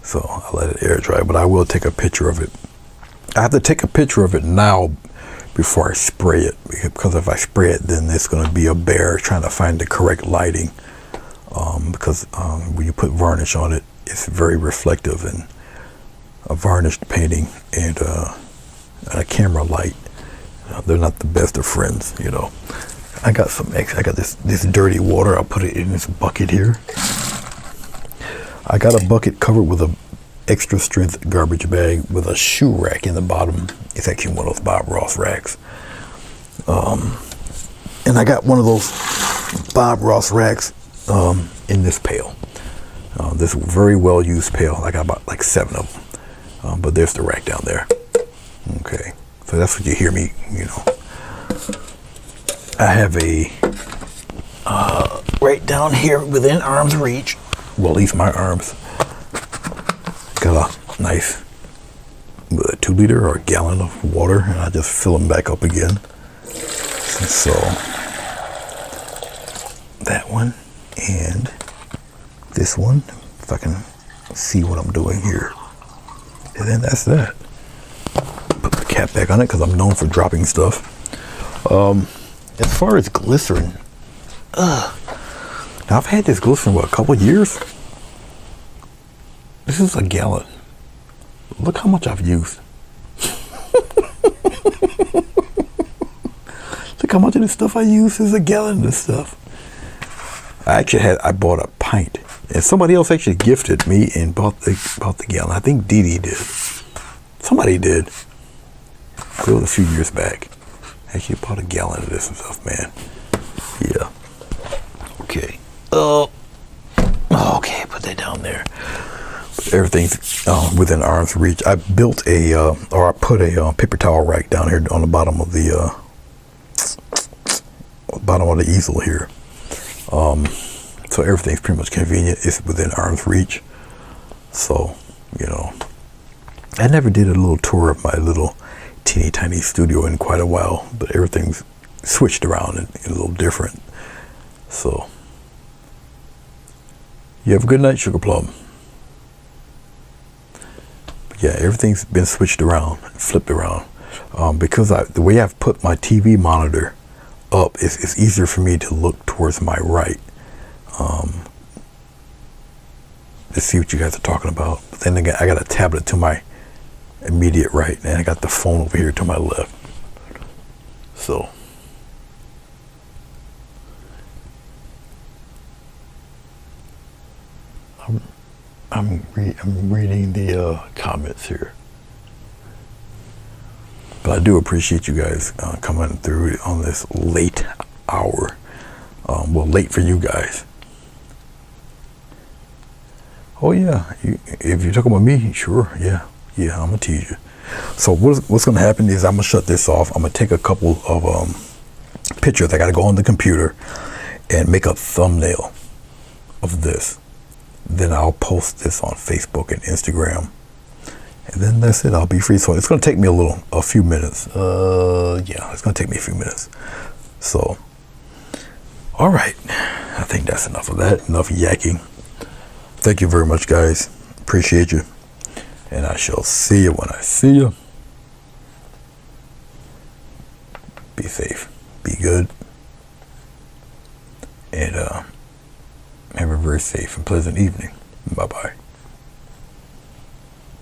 So I'll let it air dry, but I will take a picture of it. I have to take a picture of it now before I spray it, because if I spray it, then it's gonna be a bear trying to find the correct lighting. Because when you put varnish on it, it's very reflective, and a varnished painting and a camera light, they're not the best of friends, you know. I got this dirty water. I'll put it in this bucket here. I got a bucket covered with a extra strength garbage bag with a shoe rack in the bottom. It's actually one of those Bob Ross racks. And I got one of those Bob Ross racks in this pail. This very well used pail. I got about like 7 of them. But there's the rack down there. Okay. So that's what you hear me, you know. I have a right down here within arm's reach, well, at least my arms, got a nice 2 liter or a gallon of water, and I just fill them back up again. So that one and this one, if I can see what I'm doing here, and then that's that. Put the cap back on it because I'm known for dropping stuff. As far as glycerin, now I've had this glycerin, what, a couple of years? This is a gallon. Look how much I've used. Look how much of this stuff I use. Is a gallon of this stuff. I bought a pint, and somebody else actually gifted me and bought the gallon. I think Dee Dee did. Somebody did. It was a few years back. Actually bought a gallon of this and stuff, man. Yeah. Okay. Okay, put that down there. Everything's within arm's reach. I built I put a paper towel rack down here on the bottom of the easel here. So everything's pretty much convenient. It's within arm's reach. So, you know, I never did a little tour of my little teeny tiny studio in quite a while, but everything's switched around and a little different. So, you have a good night, Sugar Plum. But yeah, everything's been switched around, flipped around, because the way I've put my TV monitor up, it's easier for me to look towards my right, to see what you guys are talking about. But then again, I got a tablet to my immediate right, and I got the phone over here to my left. So I'm reading the comments here. But I do appreciate you guys coming through on this late hour. Well, late for you guys. Oh yeah, if you're talking about me, sure, yeah, I'm gonna tease you. So what's gonna happen is I'm gonna shut this off. I'm gonna take a couple of pictures. I gotta go on the computer and make a thumbnail of this. Then I'll post this on Facebook and Instagram. And then that's it. I'll be free. So it's going to take me a few minutes. Yeah, it's going to take me a few minutes. So, all right. I think that's enough of that. Enough yakking. Thank you very much, guys. Appreciate you. And I shall see you when I see you. Be safe. Be good. And have a very safe and pleasant evening. Bye-bye.